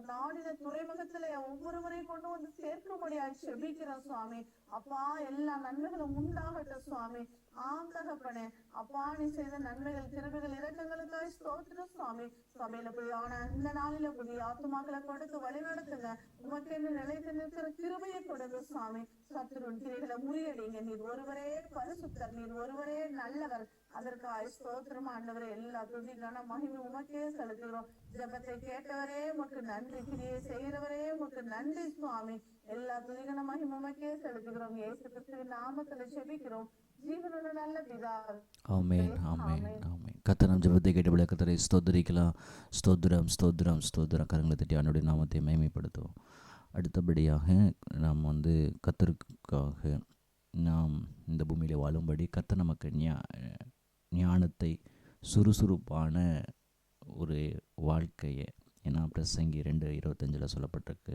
நாடின துறைமுகத்துல ஒவ்வொருவரையும் கொண்டு வந்து சேர்க்கும்படியாய் செபிக்கிறோம் சுவாமி. அப்பா, எல்லா நன்மைகளும் உண்டாகட்டும் சுவாமி. ஆம் தகப்பனே, அப்பா, நீ செய்த நன்மைகள், கிருபைகள், இரக்கங்களுக்காய் ஸ்தோத்திரம் சுவாமி. சபையில புதியான இந்த நாளில புதிய ஆத்துமாக்களை கொடுத்து வழி நடத்துங்க. உமக்கென்று நிலைத்து நிற்கிற கிருபையை கொடுங்க சுவாமி. சத்துருவின் கிரைகளை முறியடிங்க. நீர் ஒருவரே பரிசுத்தர், நீர் ஒருவரே நல்லவர். அதற்காக ஸ்தோத்திரம் ஆண்டவரே. எல்லா துதிக்கான மகிமை உமக்கே செலுத்துகிறோம். ஜெபத்தை கேட்டவரே உமக்கு நன்றி, கிரியை செய்கிறவரே உமக்கு நன்றி சுவாமி. எல்லா துதிக்கான மகிமை உமக்கே செலுத்துகிறோம். இயேசு கிறிஸ்துவின் நாமத்துல செபிக்கிறோம் ஜீவனுள்ள நல்ல பிதாவே. ஆமென் ஆமென் ஆமென். கர்த்தர் நம் ஜெபத்தை கேட்டபடி கர்த்தரை ஸ்தோத்திரிக்கலாம். ஸ்தோத்திரம் ஸ்தோத்திரம் ஸ்தோத்திரம். கரங்களை தட்டி ஆண்டவருடைய நாமத்தை மகிமைப்படுத்துவோம். அடுத்தபடியாக நாம் கர்த்தருக்காக நாம் இந்த பூமியில் வாழும்படி கர்த்தர் நமக்கு ஞானத்தை, சுறுசுறுப்பான ஒரு வாழ்க்கையை, ஏன்னா பிரசங்கி 2:25 சொல்லப்பட்டிருக்கு.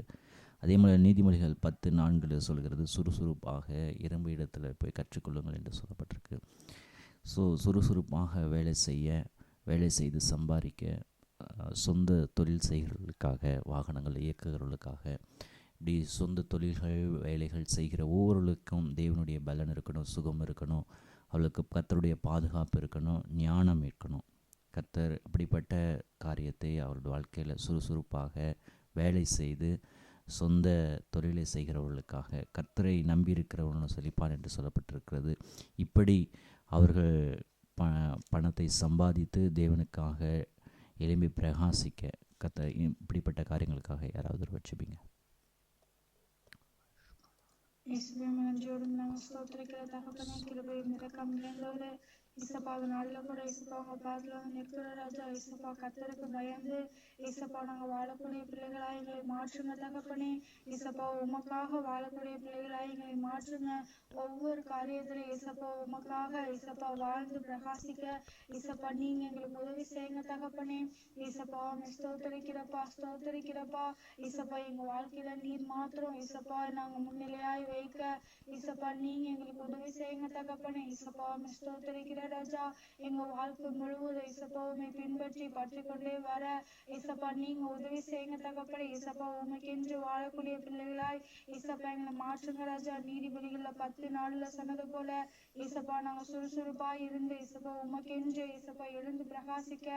அதே மாதிரி நீதிமொழிகள் 10:4 சொல்கிறது, சுறுசுறுப்பாக இரும்பு இடத்துல போய் கற்றுக்கொள்ளுங்கள் என்று சொல்லப்பட்டிருக்கு. ஸோ சுறுசுறுப்பாக வேலை செய்து சம்பாதிக்க, சொந்த தொழில் செய்கிறவர்களுக்காக, வாகனங்கள் இயக்குகிறவர்களுக்காக, இப்படி சொந்த தொழில்கள் வேலைகள் செய்கிற ஒவ்வொருவருக்கும் தேவனுடைய பலன் இருக்கணும், சுகம் இருக்கணும், அவளுக்கு கர்த்தருடைய பாதுகாப்பு இருக்கணும், ஞானம் இருக்கணும். கர்த்தர் அப்படிப்பட்ட காரியத்தை அவருடைய வாழ்க்கையில் சுறுசுறுப்பாக வேலை செய்து சொந்த தொழிலை செய்கிறவர்களுக்காக, கர்த்தரை நம்பியிருக்கிறவர்களும் செழிப்பான் என்று சொல்லப்பட்டிருக்கிறது. இப்படி அவர்கள் பணத்தை சம்பாதித்து தேவனுக்காக எழும்பி பிரகாசிக்க கர்த்தர் இப்படிப்பட்ட காரியங்களுக்காக யாராவது வச்சுப்பீங்க? இசப்பாவை நல்ல கூட இசப்பா அவங்க பாத்துல வந்து நிற்கிற ராஜா. இசப்பா, கர்த்தருக்கு பயந்து இசப்பா நாங்க வாழக்கூடிய பிள்ளைகளாய் எங்களை மாற்றுங்க தகப்பனே. இசப்பா, உமக்காக வாழக்கூடிய பிள்ளைகளாய் எங்களை மாற்றுங்க. ஒவ்வொரு காரியத்திலும் இசப்பா உமக்காக இசப்பா வாழ்ந்து பிரகாசிக்க இசப்பா நீங்க எங்களுக்கு உதவி செய்யுங்க தகப்பனே. இசப்பா ஸ்தோத்தரிக்கிறப்பா. இசப்பா, எங்க வாழ்க்கையில நீர் மாத்திரம் இசப்பா நாங்க முன்னிலையாய் வைக்க இசப்பா நீங்க எங்களுக்கு உதவி செய்யுங்க தகப்பனே. இசப்பா ஸ்தோத்தரிக்கிற ராஜா. எங்க வாழ்க்கை முழுவதும் இசப்பா உண்மை பின்பற்றி பற்றி கொண்டே வர இசப்பா நீங்க உதவி செய்யுங்க தகப்பனே. இசப்பா உண்மைக்கென்று வாழக்கூடிய பிள்ளைகளாய் இசப்பா எங்களை மாற்றுங்க ராஜா. நீதிபதிகள்ல 10 நாள்ல சொன்னது போல இசப்பா நாங்க சுறுசுறுப்பாய் இருந்து இசப்பா உமக்கென்று இசப்பா எழுந்து பிரகாசிக்க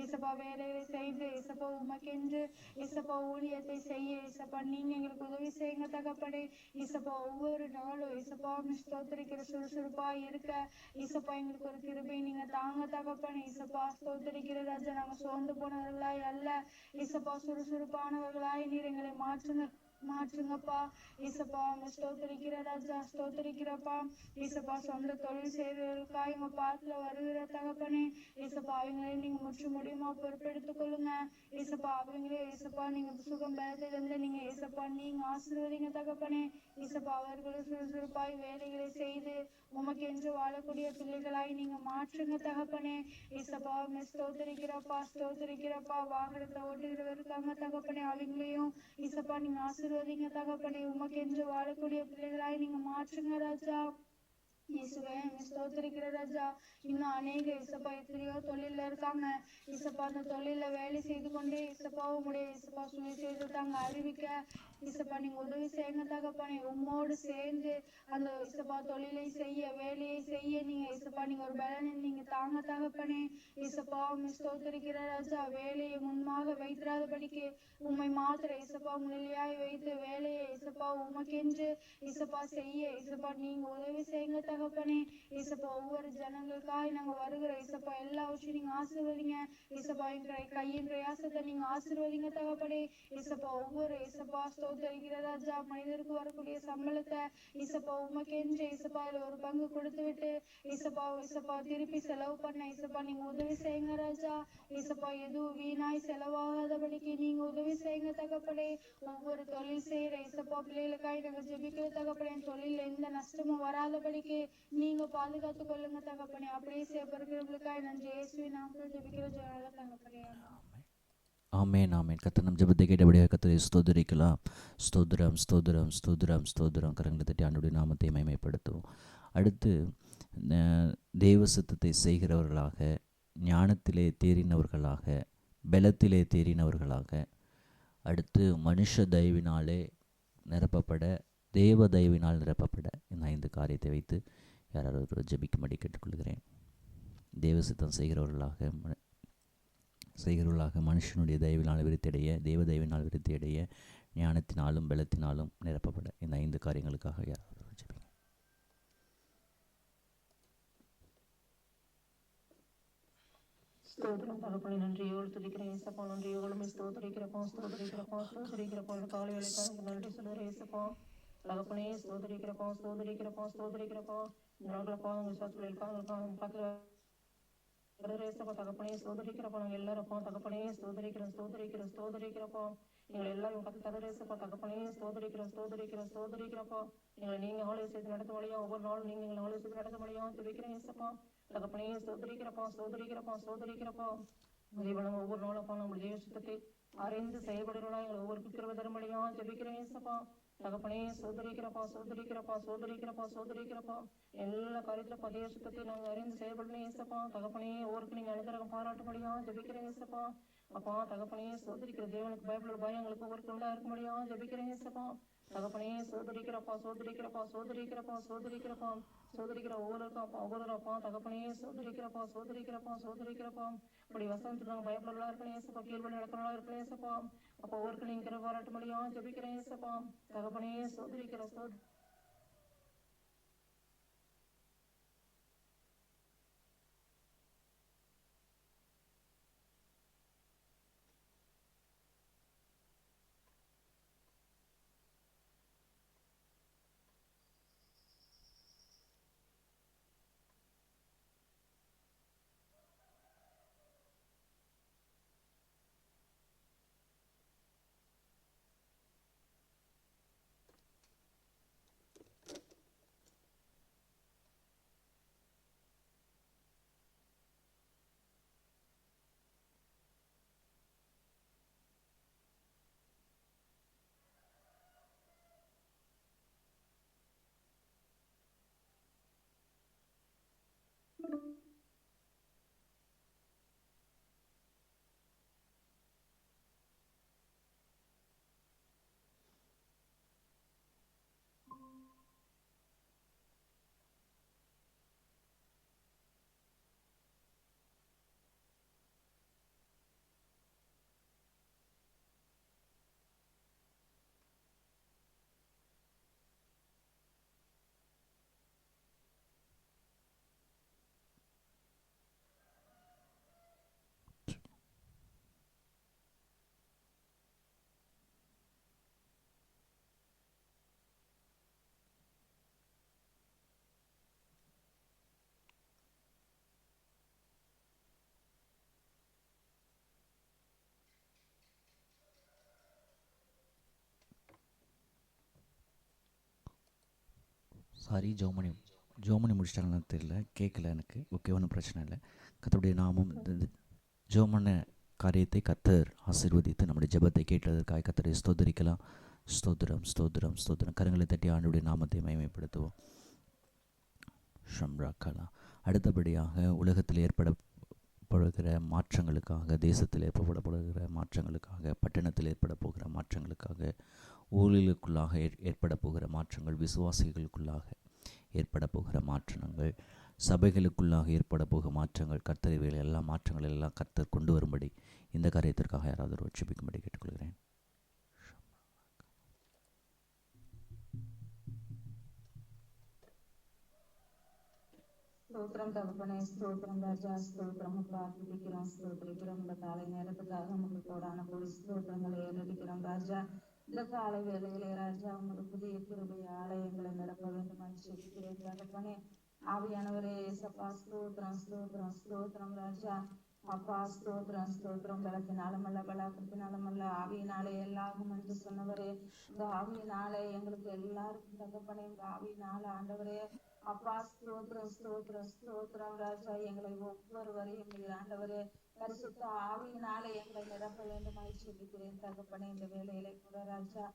இசப்பா வேலையை செய்து இசப்பா உமக்கென்று இசப்பா ஊழியத்தை செய்ய இசப்பா நீங்க எங்களுக்கு உதவி செய்யுங்க தகப்பனே. இசப்பா ஒவ்வொரு நாளும் இசப்பா ஸ்தோத்திரிக்கிற சுறுசுறுப்பாய் இருக்க இசப்பா எங்களுக்கு ஒரு கிருபை நீங்க தாங்க தகப்பனே. இசப்பா ஸ்தோத்திரிக்கிற ராஜா நாங்க சோர்ந்து போனவர்களாய் அல்ல இசப்பா சுறுசுறுப்பானவர்களாய் நீர் எங்களை மாற்றுங்கப்பா. இசப்பா ஸ்தோத்திரிக்கிற ராஜா ஸ்தோத்திரிக்கிறப்பா. இசப்பா சொந்த தொழில் செய்வதற்காக எங்க பாத்துல வருகிற தகப்பனே. இசப்பா அவங்களே நீங்க முற்று முடியுமா பொறுப்பெடுத்துக் கொள்ளுங்க இசப்பா. அவங்களே இசப்பா நீங்க சுகம் பெறதிலிருந்து நீங்க இசப்பா நீங்க ஆசீர்வதிங்க தகப்பனே. இசப்பா அவர்களும் சுறுசுறுப்பாய் வேலைகளை செய்து உமக்கென்று வாழக்கூடிய பிள்ளைகளாய் நீங்க மாற்றுங்க தகப்பனே. இசப்பா ஸ்தோத்திரிக்கிறப்பா. வாகனத்தை ஓட்டுகிறவர் இருக்காங்க தகப்பனே. அவங்களையும் இசப்பா நீங்க ஆசீர்வதிங்க தகப்பனே. உமக்கென்று வாழக்கூடிய பிள்ளைகளாய் நீங்க மாற்றுங்க ராஜா. இயேசுவே ஸ்தோத்திரிக்கிற ராஜா. இன்னும் அநேக இசப்பா எத்தனையோ தொழில இருக்காங்க இசப்பா. அந்த தொழில வேலை செய்து கொண்டே இசப்பா உங்களுடைய இசப்பா சுவிசேஷத்தாங்க அறிவிக்க இசப்பா நீங்க உதவி செய்யுங்க தகப்பனே. உம்மோடு சேர்ந்து அந்த இசப்பா தொழிலை செய்ய வேலையை செய்ய நீங்க இசப்பா நீங்க ஒரு பலனை நீங்க தாங்க தகப்பனே. இசப்பா ஸ்தோத்திரிக்கிற ராஜா. வேலையை முன்பாக வைத்திராதபடிக்கு உண்மை மாத்திர இசப்பா முன்னிலையாய் வைத்து வேலையை இசப்பா உமக்கென்று இசப்பா செய்ய இசப்பா நீங்க உதவி செய்யுங்க தகப்பனே. இசப்பா ஒவ்வொரு ஜனங்களுக்காய் நாங்க வருகிற இசப்பா எல்லாவற்றையும் நீங்க ஆசீர்வதிங்க இசப்பா. என்ற கையின் பிரயாசத்தை நீங்க ஆசீர்வதிங்க தகப்பனே. இசப்பா ஒவ்வொரு இசப்பா ஸ்தோத்திரிக்கிற ராஜா. மனிதருக்கு வரக்கூடிய சம்பளத்தை இசப்பா உமக்கென்று இசப்பா அதுல ஒரு பங்கு கொடுத்து விட்டு இசப்பா திருப்பி செலவு பண்ண இசப்பா நீங்க உதவி செய்யுங்க ராஜா. இசப்பா எதுவும் வீணாய் செலவாகாதபடிக்கு நீங்க உதவி செய்யுங்க தகப்பனே. ஒவ்வொரு தொழில் செய்யற இசப்பா பிள்ளைகளுக்காய் நாங்க ஜெபிக்கிற தகப்பனே. தொழில எந்த நஷ்டமும் வராதபடிக்கு நீங்க பாதுகாத்து கொள்ளுங்க தகப்பனே. அப்படியே செய்யப்படுகிறவங்களுக்காய் நன்றி இயேசுவின் நாமத்தில் ஜெபிக்கிற ஜெயலலிதா தகப்பனே. ஆமேன் ஆமேன். கர்த்தர் நம் ஜெபத்தை கேட்டபடியாக கர்த்தரை ஸ்தோத்திரிக்கலாம். ஸ்தோத்திரம் ஸ்தோத்திரம் ஸ்தோத்திரம் ஸ்தோத்திரம். கரங்களை தட்டி ஆண்டவருடைய நாமத்தை மகிமைப்படுத்துவோம். அடுத்து தேவ சித்தத்தை செய்கிறவர்களாக, ஞானத்திலே தேறினவர்களாக, பலத்திலே தேறினவர்களாக, அடுத்து மனுஷ தயவினாலே நிரப்பப்பட, தேவ தயவினால் நிரப்பப்பட, இந்த 5 காரியத்தை வைத்து யாராவது ஜெபிக்கும்படி கேட்டுக்கொள்கிறேன். தேவ சித்தம் செய்கிறவர்களாக மனுஷனுடைய தயவினால் விருத்தியடைய, தேவ தயவினால் விருத்தியடைய, ஞானத்தினாலும் பலத்தினாலும் நிரப்பப்பட, இந்த 5 காரியங்களுக்காக யாராவது ஜெபிங்க. ஸ்தோத்திரம் தகப்பனே. நன்றியோடு துதிக்கிறேன் ஏசப்பா. நன்றியோடு ஸ்தோத்திரிக்கிறப்பா காலை வேலைக்காக நன்றி சொல்லுறேன் ஏசப்பா. தகப்பனே ஸ்தோத்திரிக்கிறப்பா நாங்களப்பா உங்க சாத்துலைக்காக பார்க்குற தகப்பனே ஸ்தோத்திரிக்கிறப்பா. நாங்கள் எல்லாருப்பா தகப்பனே ஸ்தோத்திரிக்கிறப்பா. எங்களை எல்லாரும் கத்து தகரேசப்பா தகப்பனே ஸ்தோத்திரிக்கிறப்பா. எங்களை நீங்க ஆலோசித்து நடத்த முடியா, ஒவ்வொரு நாளும் நீங்க எங்களை ஆலோசித்து நடத்த முடியா துதிக்கிறேன் ஏசப்பா. தகப்பனே ஸ்தோத்திரிக்கிறப்பா. தேவனம் ஒவ்வொரு நாளப்பா நம்முடைய தேவ சுத்தத்தை அறிந்து செயல்படுறா எங்களை ஒவ்வொரு கிருபை தர முடியா ஜெபிக்கிறேன் ஏசப்பா. தகப்பனே ஸ்தோத்திரிக்கிறப்பா. எல்லா காரியத்துல தேவ சுத்தத்தை நாங்கள் அறிந்து செயல்படணும் ஏசப்பா. தகப்பனே ஒவ்வொருக்கு நீங்க அனுகிரகம் பாராட்ட முடியா ஜெபிக்கிறேன் ஏசப்பா. அப்பா தகப்பனே ஸ்தோத்திரிக்கிற தேவனுக்கு பயப்பட பயம் எங்களுக்கு ஒவ்வொருக்கு உண்டா இருக்க முடியா ஜெபிக்கிறேன் ஏசப்பா. தகப்பனே ஸ்தோத்திரிக்கிறப்பா. ஒவ்வொருப்பா தகப்பனே ஸ்தோத்திரிக்கிறப்பா. அப்படி வசனத்துக்கு நாங்கள் பயப்படலாம் இருக்கணும் ஏசப்பா. கீழ்படி நடக்கிறவங்களா இருக்கணும் ஏசப்பா. அப்போ ஒவ்வொருக்கு நீங்க பாராட்ட முடியா ஜெபிக்கிறேன் ஏசப்பா. தகப்பனே ஸ்தோத்திரிக்கிற சாரி, ஜோமனி முடிச்சிட்டாங்களான்னு தெரியல, கேட்கல எனக்கு. ஓகே, ஒன்றும் பிரச்சனை இல்லை. கர்த்தருடைய நாமம் ஜோமன காரியத்தை கர்த்தர் ஆசீர்வதித்து நம்முடைய ஜெபத்தை கேட்டதற்காக கர்த்தரை ஸ்தோத்திரிக்கலாம். ஸ்தோத்திரம் ஸ்தோத்திரம் ஸ்தோத்திரம். கரங்களை தட்டி ஆண்டவருடைய நாமத்தை மகிமைப்படுத்துவோம். ஷம்ராக்கலா. அடுத்தபடியாக உலகத்தில் ஏற்படப்படுகிற மாற்றங்களுக்காக, தேசத்தில் ஏற்படப்படுகிற மாற்றங்களுக்காக, பட்டணத்தில் ஏற்பட போகிற மாற்றங்களுக்காக, ஊழியர்களுக்குள்ளாக ஏற்பட போகிற மாற்றங்கள், விசுவாசிகளுக்குள்ளாக ஏற்பட போகிற மாற்றங்கள், சபைகளுக்குள்ளாக ஏற்பட போகிற மாற்றங்கள், கர்த்தர் இவைகள் எல்லா மாற்றங்கள் எல்லாம் கர்த்தர் கொண்டு வரும்படி இந்த காரியத்திற்காக யாராவது ஒரு ஜெபிக்கும்படி கேட்டுக்கொள்கிறேன். ஸ்தோத்திரம் தகப்பனே, ஸ்தோத்திரம் ராஜா, ஸ்தோத்திரம் அப்பா, துதிக்கிறோம், ஸ்தோத்திரிக்கிறோம். இந்த காலை நேரத்துக்காக நமக்கு கோடான கோடி ஸ்தோத்திரங்களை ஏறடிக்கிறோம் ராஜா. இந்த காலை வேளையிலே ராஜா, உமது புதிய கிருபையாலே எங்களை நிரப்ப வேண்டுமாய் ஜெபிக்கிறேன் தகப்பனே. ஆவியானவரே ஏசப்பா, ஸ்தோத்திரம் ஸ்தோத்திரம் ஸ்தோத்திரம் ராஜா. அப்பா ஸ்தோத்திரம் ஸ்தோத்திரம். பலத்தினாலும் அல்ல, பலாக்கத்தினாலும் அல்ல, ஆவியினாலே எல்லாகும் என்று சொன்னவரே, இந்த ஆவியினாலே எங்களுக்கு எல்லாருக்கும் தகப்பனே, இந்த ஆவியினால ஆண்டவரே அப்பா ஸ்தோத்திரம் ஸ்தோத்திரம் ஸ்தோத்திரம் ராஜா. எங்களை ஒவ்வொருவரையும் ஆண்டவரே பரிசுத்த ஆவியினாலே எங்களை நிரப்ப வேண்டுமாய் ஜெபிக்கிறேன் தகப்பனே. இந்த வேலையிலே கூட ராஜா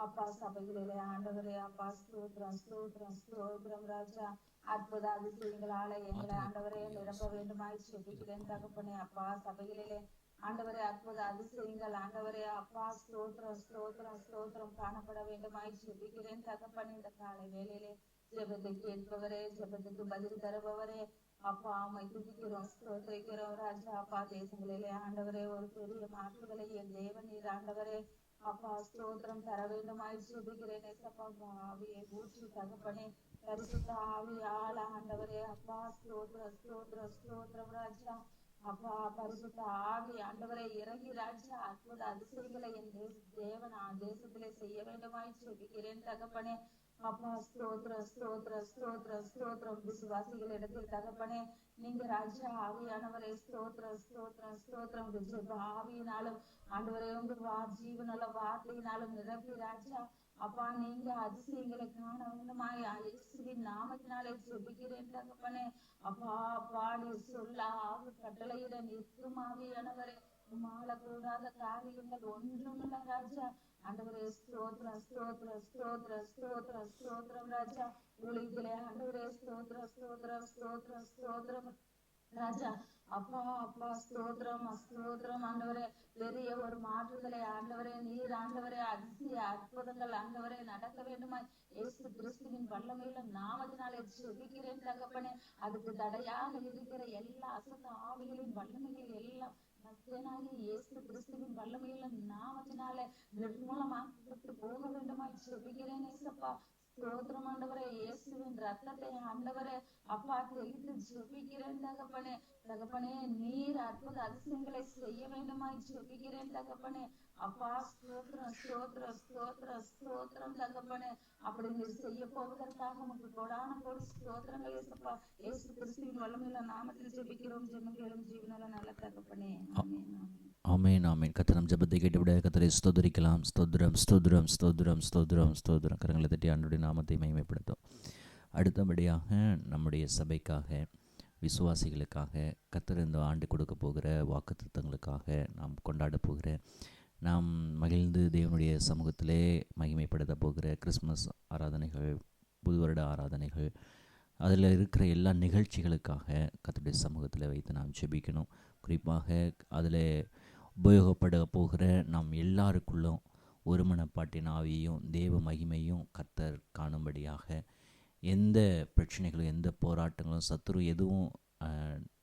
அப்பா, சபைகளிலே ஆண்டவரே அப்பா ஸ்தோத்திரம் ஸ்தோத்திரம் ஸ்தோத்திரம் ராஜா. அற்புத அதிசயங்களாலே எங்களை ஆண்டவரே நிரப்ப வேண்டுமாய் ஜெபிக்கிறேன் தகப்பனே. அப்பா, சபைகளிலே ஆண்டவரே அற்புத அதிசயங்கள் ஆண்டவரே அப்பா ஸ்தோத்திரம் ஸ்தோத்திரம் ஸ்தோத்திரம் காணப்பட வேண்டுமாய் ஜெபிக்கிறேன் தகப்பனே. இந்த காலை வேளையிலே ஜெபத்தை கேட்பவரே, ஜெபத்துக்கு பதில் தருபவரே அப்பா, அம்மை துதிக்கிறோம் ஸ்தோத்திரிக்கிறோம் ராஜா. அப்பா, தேசங்களிலே ஆண்டவரே ஒரு பெரிய மாற்றுதலை என் தேவன் நீர் ஆண்டவரே அப்பா ஸ்தோத்திரம் தர வேண்டுமாய் ஜெபிக்கிறேன். ஏசப்பா, ஆவியை ஊற்றி தகப்பனே, பரிசுத்த ஆவியால் ஆண்டவரே அப்பா ஸ்தோத்திரம் ஸ்தோத்திரம் ஸ்தோத்திரம் ராஜா. அப்பா, பரிசுத்த ஆவி ஆண்டவரை இறங்கி ராஜா அற்புத அதிசயங்களை என் தேவன் தேசத்திலே செய்ய வேண்டுமாய் ஜெபிக்கிறேன் தகப்பனே. அப்பா, ஸ்தோத்திரம் ஸ்தோத்திரம் ஸ்தோத்திரம் ஸ்தோத்திரம். விசுவாசிகளிடத்தில் தகப்பனே, நீங்க ராஜா ஆவியானவரே ஸ்தோத்திரம் ஸ்தோத்திரம் ஸ்தோத்திரம். ஜெப ஆவியினாலும் ஆண்டவரே உங்க ஜீவனுள்ள வார்த்தையினாலும் நிரப்பி ராஜா அப்பா, நீங்க அதிசயங்களை காண வேண்டுமாய் இயேசுவின் நாமத்தினாலே ஜெபிக்கிறேன் தகப்பனே. அப்பா அப்பா, நீ சொல்ல ஆவி கட்டளையிட நிற்கும் ஆவியானவரே, மாறக்கூடாத காரியங்கள் ஒன்றுமில்ல ராஜா. ஆண்டவரே ஸ்தோத்திரம் ஸ்தோத்திரம் ஸ்தோத்திரம் ஸ்தோத்திரம் ஸ்தோத்திரம் ராஜா. ஊழியத்திலே ஆண்டவரே ஸ்தோத்திரம் ஸ்தோத்திரம் ஸ்தோத்திரம் ஸ்தோத்திரம் ராஜா. அப்பா அப்பா ஸ்தோத்திரம் ஸ்தோத்திரம் ஆண்டவரே. பெரிய ஒரு மாற்றுதலை ஆண்டவரே நீர் ஆண்டவரே அதிசய அற்புதங்கள் ஆண்டவரே நடக்க வேண்டுமாய் இயேசு கிறிஸ்துவின் வல்லமையில நாமத்தினாலே ஜெபிக்கிறேன் தகப்பனே. அதுக்கு தடையாக இருக்கிற எல்லா அசுத்த ஆவிகளின் வல்லமைகள் எல்லாம் இயேசு கிறிஸ்துவின் வல்லமையில நாமத்தினாலே நிர்மூலமாக்கப்பட்டு போக வேண்டுமாய் ஜெபிக்கிறேன் ஏசப்பா. ஸ்தோத்திரம் ஆண்டவரே. இயேசுவின் ரத்தத்தை ஆண்டவரே அப்பா தெளித்து ஜெபிக்கிறேன் தகப்பனே. தகப்பனே, நீர் அற்புத அதிசயங்களை செய்ய வேண்டுமாய் ஜெபிக்கிறேன் தகப்பனே. அப்பா ஸ்தோத்திரம் ஸ்தோத்திரம் ஸ்தோத்திரம் ஸ்தோத்திரம் தகப்பனே. அப்படி நீர் செய்ய போவதற்காக உமக்கு கோடான கோடி ஸ்தோத்திரங்கள் ஏசப்பா. இயேசு கிறிஸ்துவின் வல்லமையுள்ள நாமத்தில் ஜெபிக்கிறோம் ஜெபங்களும் ஜீவனால நல்ல தகப்பனே. ஆமென் ஆமென். கர்த்தர் நம் ஜெபத்தை கேட்டுவிட கர்த்தரை ஸ்தோத்திரிக்கலாம். ஸ்தோத்திரம் ஸ்தோத்திரம் ஸ்தோத்திரம் ஸ்தோத்திரம் ஸ்தோத்திரம். கரங்களை தட்டி ஆண்டவருடைய நாமத்தை மகிமைப்படுத்தும். அடுத்தபடியாக நம்முடைய சபைக்காக, விசுவாசிகளுக்காக, கர்த்தர் இந்த ஆண்டு கொடுக்க போகிற வாக்குத்தத்தங்களுக்காக, நாம் கொண்டாட போகிற, நாம் மகிழ்ந்து தேவனுடைய சமூகத்திலே மகிமைப்படுத்த போகிற கிறிஸ்மஸ் ஆராதனைகள், புது வருட ஆராதனைகள், அதில் இருக்கிற எல்லா நிகழ்ச்சிகளுக்காக கர்த்தருடைய சமூகத்தில் வைத்து நாம் ஜெபிக்கணும். குறிப்பாக அதில் உபயோகப்பட போகிற நாம் எல்லாருக்குள்ளும் ஒரு மனப்பாட்டின் ஆவியையும் தேவ மகிமையும் கர்த்தர் காணும்படியாக, எந்த பிரச்சனைகளும் எந்த போராட்டங்களும் சத்துரு எதுவும்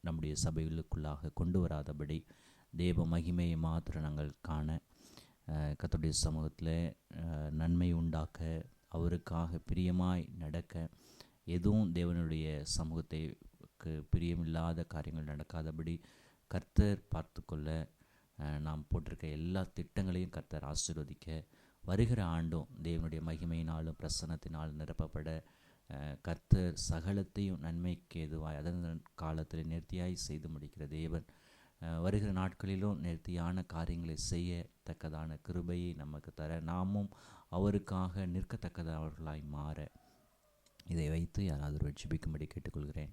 நம்முடைய சபைகளுக்குள்ளாக கொண்டு வராதபடி தேவ மகிமையை மாத்திரம் நாங்கள் காண, கர்த்தருடைய சமூகத்தில் நன்மை உண்டாக்க, அவருக்காக பிரியமாய் நடக்க, எதுவும் தேவனுடைய சமூகத்தைக்கு பிரியமில்லாத காரியங்கள் நடக்காதபடி கர்த்தர் பார்த்து கொள்ள, நாம் போட்டிருக்க எல்லா திட்டங்களையும் கர்த்தர் ஆசீர்வதிக்க, வருகிற ஆண்டும் தேவனுடைய மகிமையினாலும் பிரசன்னத்தினால் நிரப்பப்பட, கர்த்தர் சகலத்தையும் நன்மைக்கு எதுவாய் அதன் காலத்தில் நேர்த்தியாய் செய்து முடிக்கிற தேவன் வருகிற நாட்களிலும் நேர்த்தியான காரியங்களை செய்யத்தக்கதான கிருபையை நமக்கு தர, நாமும் அவருக்காக நிற்கத்தக்கதவர்களாய் மாற இதை வைத்து யாராவது ஒரு ஜெபிக்கும்படி கேட்டுக்கொள்கிறேன்.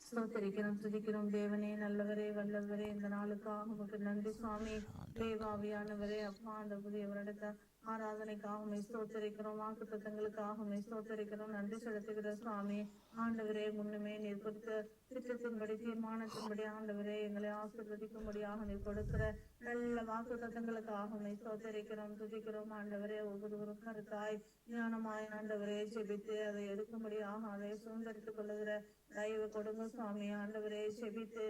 ஸ்தோத்திரிக்கிறோம், துதிக்கிறோம் தேவனே, நல்லவரே, வல்லவரே, இந்த நாளுக்காக உமக்கு நன்றி சுவாமி. தேவாவியானவரே, அப்பா, அந்த புதிய வருடத்தை ஆராதனைக்காக ஸ்தோத்திரிக்கிறோம், வாக்குத்தத்தங்களுக்காக ஸ்தோத்திரிக்கிறோம், நன்றி செலுத்துகிறோம் சுவாமி. ஆண்டவரே, முன்னுமே நீர் கொடுத்த திட்டத்தின்படி, தீர்மானத்தின்படி ஆண்டவரே எங்களை ஆசீர்வதிக்கும்படியாக நீர் கொடுக்கிற நல்ல வாக்குத்தத்தங்களுக்காக ஸ்தோத்திரிக்கிறோம், துதிக்கிறோம். ஆண்டவரே, ஒவ்வொருவரும் கருத்தாய் ஞானமாய் ஆண்டவரே ஜெபித்து அதை எடுக்கும்படியாக அதை சுதந்திரித்துக் கொள்ளுகிற தயவு கொடுங்க சுவாமி. ஆண்டவரே, செபித்து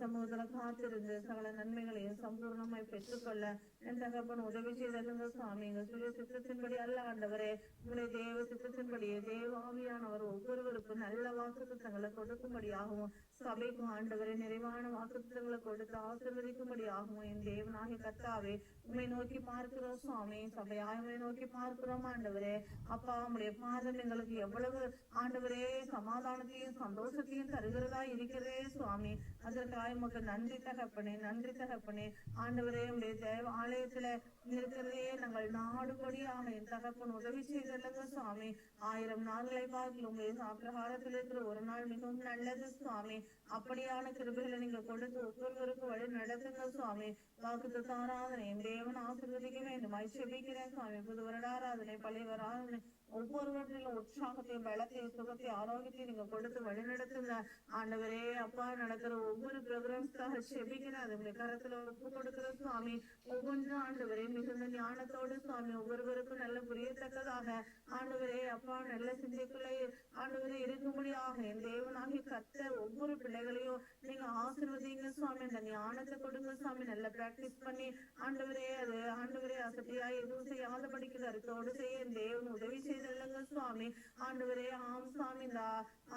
சமூகத்துல காத்திருந்து சகல நன்மைகளையும் சம்பூர்ணமாய் பெற்றுக்கொள்ள என் தகப்பன் உதவி செய்திருந்த சுவாமி. எங்கள் சுய சித்தத்தின்படி அல்ல ஆண்டவரே, உங்களுடைய தேவ சித்தத்தின்படியே தேவாவியானவர் ஒவ்வொருவருக்கும் நல்ல வாக்குத்தங்களை கொடுக்கும்படியாகவும் சபைக்கும் ஆண்டவரை நிறைவான வாக்குத்தங்களை கொடுத்து ஆசீர்வதிக்கும்படியாகவும் என் தேவனாகிய கர்த்தாவே உண்மை நோக்கி பார்க்கிறோம் சுவாமி. சபையாய் நோக்கி பார்க்கிறோம் ஆண்டவரே. அப்பா, உங்களுடைய பாதம் எங்களுக்கு எவ்வளவு ஆண்டவரே சமாதானத்தையும் சந்தோஷத்தையும் தருகிறதா இருக்கிறதே சுவாமி. அதற்காக உமக்கு நன்றி தகப்பனே, நன்றி தகப்பனே. ஆண்டவரே, உடைய தேவ ஆலயத்துல இருக்கிறதே நாங்கள் நாடுபடியாக என் தகப்பன் உதவி செய்துள்ளது சுவாமி. 1000 நாள்களை பார்க்கல உங்களுடைய பிரகாரத்தில் இருக்கிற ஒரு நாள் மிகவும் நல்லது சுவாமி. அப்படியான கிருபைகளை நீங்க கொடுத்து ஒவ்வொருவருக்கும் வழி நடத்துங்க சுவாமி. வாக்குத்த ஆராதனை என் தேவன் ஆசீர்வதிக்க வேண்டும் செபிக்கிறேன் சுவாமி. புது வருட ஆராதனை, பழைய ஆராதனை ஒவ்வொருவற்றிலும் உற்சாகத்தையும் பலத்தையும் சுகத்தையும் ஆரோக்கியத்தையும் நீங்க கொடுத்து வழி நடத்துங்க ஆண்டவரே. அப்பா, நடக்கிற ஒவ்வொரு ப்ரோக்ராம்ஸ்க்காக செபிக்கிறேன், அது உங்களுடைய கரத்துல ஒப்பு கொடுக்கிற சுவாமி. ஒவ்வொன்றும் ஆண்டவரே மிகுந்த ஞானத்தோடு சுவாமி ஒவ்வொருவருக்கும் நல்ல புரியத்தக்கதாக ஆண்டவரே அப்பா நல்ல சிந்தைக்குள்ளே ஆண்டவரே இருக்கும்படியாக என் தேவனாகி கர்த்தர் ஒவ்வொரு பிள்ளைகளையும் நீங்க ஆசீர்வதிங்க சுவாமி. அந்த ஞானத்தை கொடுங்க சுவாமி. நல்ல பிராக்டிஸ் பண்ணி ஆண்டவரே அது ஆண்டவரே அசட்டியா எதுவும் செய்யாத படிக்கிற அர்த்தோடு செய்ய என் தேவன் உதவி செய்துள்ளங்க சுவாமி. ஆண்டவரே ஆம் சுவாமி. இந்த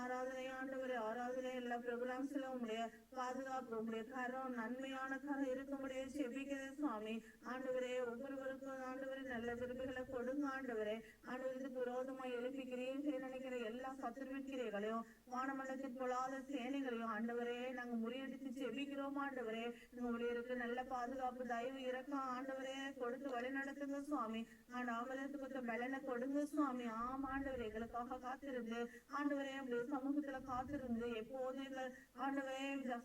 ஆராதனை ஆண்டவரே ஆராதனை எல்லா ப்ரோக்ராம்ஸ்ல உங்களுடைய பாதுகாப்பு உங்களுடைய கரம் நன்மையான கரம் இருக்கும்படியே செபிக்கிறேன் சுவாமி. ஆண்டவரே ஒவ்வொருவருக்கும் ஆண்டவரே நல்ல விரும்புகளை கொடுங்க ஆண்டவரே. ஆண்டவருக்கு விரோதமா எழுப்பிக்கிறேன் நினைக்கிற எல்லா சத்துருவிக்கிறீர்களையும் வானமண்டலத்தில் கொள்ளாத சேனைகளையும் ஆண்டவரே நாங்க முறியடித்து செபிக்கிறோம் ஆண்டவரே. உங்களுக்கு நல்ல பாதுகாப்பு தயவு இறக்கம் ஆண்டவரே கொடுத்து வழி நடத்துங்க சுவாமி. ஆண்டவரத்துக்கு பலனை கொடுங்க சுவாமி. ஆம் ஆண்டவரே, எங்களுக்காக காத்திருந்து ஆண்டவரே உங்களுடைய சமூகத்துல காத்திருந்து எப்போது எங்கள் ஆண்டவரே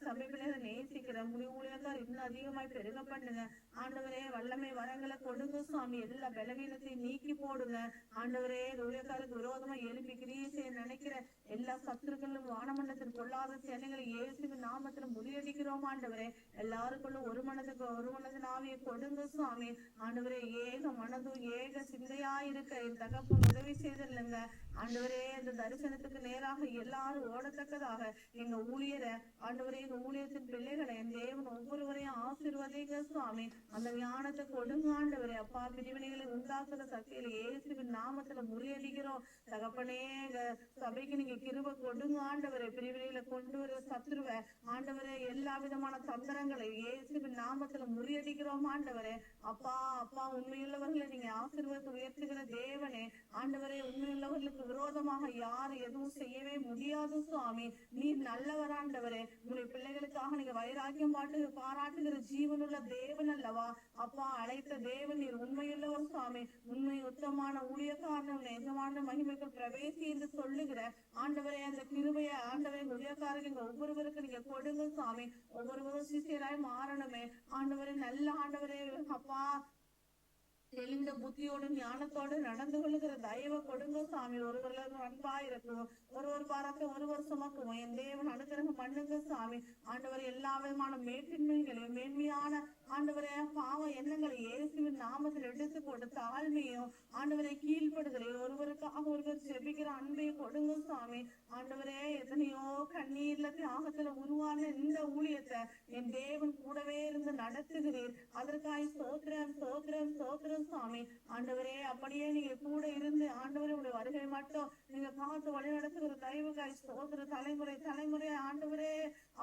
சபை பிள்ளைகளை நேசிக்கிற முடிவு ஊழியர்கள் இன்னும் அதிகமாய் பெருக பண்ணுங்க ஆண்டவரே. வல்லமை வரங்களை கொடுங்க சுவாமி. எல்லா பலவீனத்தையும் நீக்கி போடுங்க ஆண்டவரே. ஊழியக்காருக்கு விரோதமா எழுப்பி கிரியை செய்ய நினைக்கிற எல்லா சத்துருக்களும் வானமண்டலத்தில் கொள்ளாத சேனைகளை இயேசுவின் நாமத்துல முறியடிக்கிறோம் ஆண்டவரே. எல்லாருக்குள்ளும் ஒரு மனதின் ஆவியை கொடுங்க சுவாமி. ஆண்டவரே ஏக மனதும் ஏக சிந்தையா இருக்க என் தகப்பன் உதவி செய்திருங்க ஆண்டவரே. அந்த தரிசனத்துக்கு நேராக எல்லாரும் ஓடத்தக்கதாக எங்க ஊழியரை ஆண்டவரே எங்க ஊழியத்தின் பிள்ளைகளை என் தேவன் ஒவ்வொருவரையும் ஆசீர்வதிங்க சுவாமி. அந்த ஞானத்தை கொடுங்க ஆண்டவரே. அப்பா, பிரிவினைகளை உண்டாக்குற சக்தியில இயேசுவின் நாமத்துல முறியடிக்கிறோம் தகப்பனே. சபைக்கு நீங்க கிருபை கொடுங்க ஆண்டவரே. பிரிவினைகளை கொண்டு வர சத்துருவ ஆண்டவரே எல்லா விதமான தந்திரங்களை இயேசுவின் நாமத்துல முறியடிக்கிறோம் ஆண்டவரே. அப்பா அப்பா, உண்மையுள்ளவர்களை நீங்க ஆசீர்வாதத்தை உயர்த்துகிற தேவனே ஆண்டவரே. உண்மையுள்ளவர்களுக்கு விரோதமாக யாரு எதுவும் செய்யவே முடியாது சுவாமி. நீர் நல்லவர் ஆண்டவரே. உங்களுடைய பிள்ளைகளுக்காக நீங்க வைராக்கியம் பாராட்டுகிற ஜீவனுள்ள தேவன் அல்லவா அப்பா. அழைத்த தேவன் நீர் உண்மையுள்ளவர் சுவாமி. உண்மை உத்தமான ஊழியக்காரன் எஜமான மகிமைக்குள் பிரவேசி என்று சொல்லுகிற ஆண்டவரே அந்த கிருபையை ஆண்டவரை ஊழியக்காரங்க இங்க ஒவ்வொருவருக்கு நீங்க கொடுங்க சுவாமி. ஒவ்வொருவரும் சிசியராய் மாறணுமே ஆண்டவரே. நல்ல ஆண்டவரே அப்பா, தெளிந்த புத்தியோடு ஞானத்தோடு நடந்து கொள்ளுகிற தயவை கொடுங்க சாமி. ஒருவர்களுக்கு அன்பா இருக்கும், ஒருவர் பாராக்க ஒருவர் சுமக்குவோம் என் தேவன் அனுகிரகம் பண்ணுங்க சாமி. ஆண்டவர் எல்லா விதமான மேன்மைகளையும் மேன்மையான ஆண்டவரே பாவ எண்ணங்களை இயேசுவின் நாமத்தில் எடுத்து கொடுத்த ஆழ்மையும் ஆண்டவரை கீழ்படுதலையும் ஒருவருக்காக ஒருவர் செபிக்கிற அன்பையும் கொடுங்க சாமி. ஆண்டவரே எத்தனையோ கண்ணீர்ல தியாகத்துல உருவான இந்த ஊழியத்தை என் தேவன் கூடவே இருந்து நடத்துகிறீர். அதற்காக ஸ்தோத்திரம் ஸ்தோத்திரம் ஸ்தோத்திரம் சுவாமி. ஆண்டவரே அப்படியே நீங்க கூட இருந்து ஆண்டவரே உடைய வருகை மட்டும் நீங்க பார்த்து வழி நடத்துகிற தயவுக்காய் ஸ்தோத்திர. தலைமுறை தலைமுறை ஆண்டவரே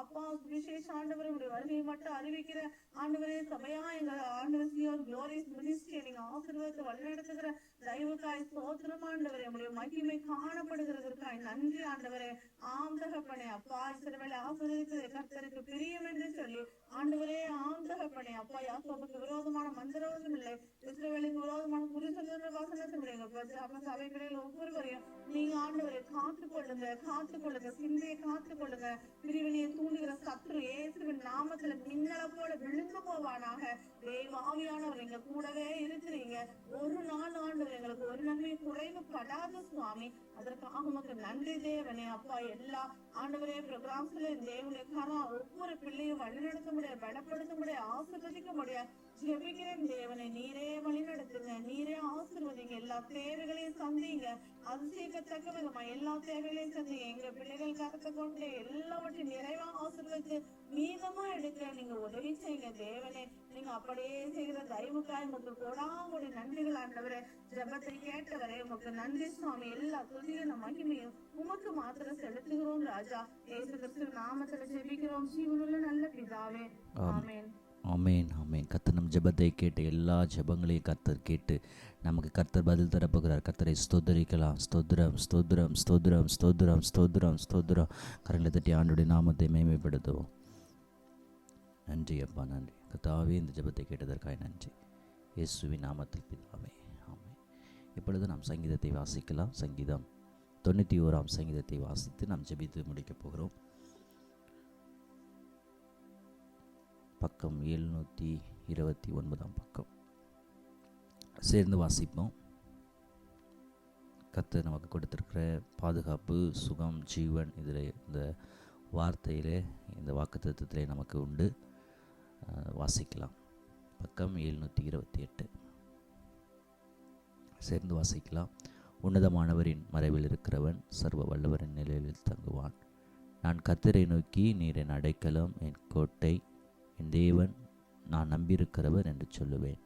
அப்பா விசேஷ ஆண்டவரே உடைய வருகை மட்டும் அறிவிக்கிற ஆண்டவரே சபையா எங்க ஆண்டவர் குளோரியஸ் மினிஸ்ட்ரி நீங்க ஆசீர்வாதத்தை வழி நடத்துகிற தயவுக்காய் ஸ்தோத்திரம் ஆண்டவரே. உடைய மகிமை காணப்படுகிறதற்காய் நன்றி ஆண்டவரே. ஆம் தகப்பனே அப்பா, இஸ்ரவேலை ஆசீர்வதித்தது கர்த்தருக்கு பிரியம் என்று சொல்லி ஆண்டவரே ஆம் தகப்பனே அப்பா. யாக்கோபுக்கு விரோதமான மந்திரவாதம் இல்லை, இஸ்ரவேலுக்கு விரோதமான குறி சொல்லுற வசனத்தினுடைய அப்ப சபை பிள்ளைகள் ஒவ்வொருவரையும் நீங்க ஆண்டவரை காத்துக்கொள்ளுங்க சிந்தையை காத்துக்கொள்ளுங்க. பிரிவினையை தூண்டுகிற சத்துரு இயேசுவின் நாமத்துல மின்னலை போல விழுந்து போவானாக. தேவாவியானவர் எங்க கூடவே இருக்கிறீங்க. ஒரு நாள் ஆண்டவர் எங்களுக்கு ஒரு நன்மை குறைவுபடாத சுவாமி. அதற்காக உமக்கு நன்றி தேவனே. அப்பா எல்லா ஆண்டவரே ப்ரோக்ராம்ஸ்ல தேவனுடைய கரம் ஒவ்வொரு பிள்ளையும் வழிநடத்த முடியாது, பலப்படுத்த முடியாது, ஆசீர்வதிக்க முடியாது. ஜெபிக்கிறேன் தேவனை, நீரே வழிநடத்துங்க, நீரே ஆசீர்வதிங்க, எல்லா தேவைகளையும் சந்திங்க, அதிசயிக்கத்தக்க விதமா எல்லா தேவைகளையும் சந்திங்க. எங்க பிள்ளைகள் கருத்தை கொண்டு எல்லாவற்றையும் நிறைவா ஆசீர்வதித்து மீதமா எடுக்க நீங்க உதவி செய்யுங்க தேவனே. நீங்க அப்படியே செய்கிற தயவுக்காய் உமக்கு கொடாங்கூடி நன்றிகள் ஆண்டவரே. ஜெபத்தை கேட்டவரே உமக்கு நன்றி சுவாமி. எல்லா துதியும் மகிமையும் உமக்கு மாத்திரம் செலுத்துகிறோம் ராஜா. இயேசு கிறிஸ்து நாமத்துல ஜெபிக்கிறோம் ஜீவனுள்ள நல்ல பிதாவே, ஆமென். ஆமேன் ஆமேன். கர்த்தர் நம் ஜெபத்தை கேட்டு எல்லா ஜெபங்களையும் கர்த்தர் கேட்டு நமக்கு கர்த்தர் பதில் தரப்போகிறார். கர்த்தரை ஸ்தோத்தரிக்கலாம். ஸ்தோத்திரம் ஸ்தோத்திரம் ஸ்தோத்திரம் ஸ்தோத்திரம் ஸ்தோத்திரம் ஸ்தோத்திரம். கரங்களை தட்டி ஆண்டுடைய நாமத்தை மேன்மைப்படுத்துவோம். நன்றி அப்பா, நன்றி கர்த்தாவே. இந்த ஜெபத்தை கேட்டதற்காக நன்றி. இயேசுவின் நாமத்தில் பிதாவே, ஆமென். இப்பொழுது நாம் சங்கீதத்தை வாசிக்கலாம். சங்கீதம் 91 சங்கீதத்தை வாசித்து நாம் ஜெபித்து முடிக்கப் போகிறோம். பக்கம் 729 பக்கம். சேர்ந்து வாசிப்போம். கர்த்தர் நமக்கு கொடுத்திருக்கிற பாதுகாப்பு, சுகம், ஜீவன் இதில் இந்த வார்த்தையிலே, இந்த வாக்குத்தத்தத்திலே நமக்கு உண்டு. வாசிக்கலாம். பக்கம் 728. சேர்ந்து வாசிக்கலாம். உன்னதமானவரின் மறைவில் இருக்கிறவன் சர்வ வல்லவரின் நிலையில் தங்குவான். நான் கர்த்தரை நோக்கி, நீர் என் அடைக்கலம், என் கோட்டை, என் தேவன், நான் நம்பியிருக்கிறவர் என்று சொல்லுவேன்.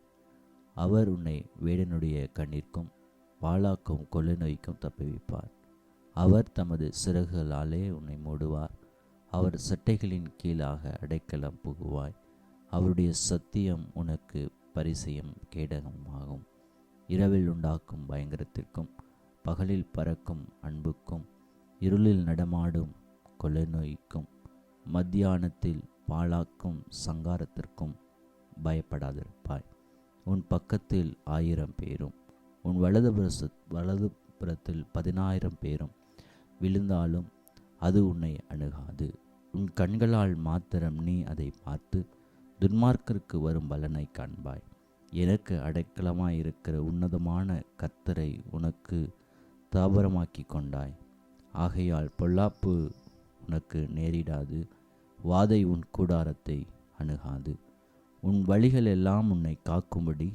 அவர் உன்னை வேடனுடைய கண்ணிற்கும் வாளாக்கும் கொள்ளை நோய்க்கும் தப்புவிப்பார். அவர் தமது சிறகுகளாலே உன்னை மூடுவார். அவர் சட்டைகளின் கீழாக அடைக்கலம் புகுவாய். அவருடைய சத்தியம் உனக்கு பரிசயம் கேடகமாகும். இரவில் உண்டாக்கும் பயங்கரத்திற்கும் பகலில் பறக்கும் அன்புக்கும் இருளில் நடமாடும் கொள்ளை நோய்க்கும் மத்தியானத்தில் பாழாக்கும் சங்காரத்திற்கும் பயப்படாதிருப்பாய். உன் பக்கத்தில் 1000 பேரும் உன் வலதுபுறத்தில் 10,000 பேரும் விழுந்தாலும் அது உன்னை அணுகாது. உன் கண்களால் மாத்திரம் நீ அதை பார்த்து துன்மார்க்கருக்கு வரும் பலனை காண்பாய். எனக்கு அடைக்கலமாயிருக்கிற உன்னதமான கர்த்தரை உனக்கு தாபரமாக்கி கொண்டாய். ஆகையால் பொல்லாப்பு உனக்கு நேரிடாது, வாதை உன் கூடாரத்தை அணுகாது. உன் வழிகள் எல்லாம் உன்னை காக்கும்படி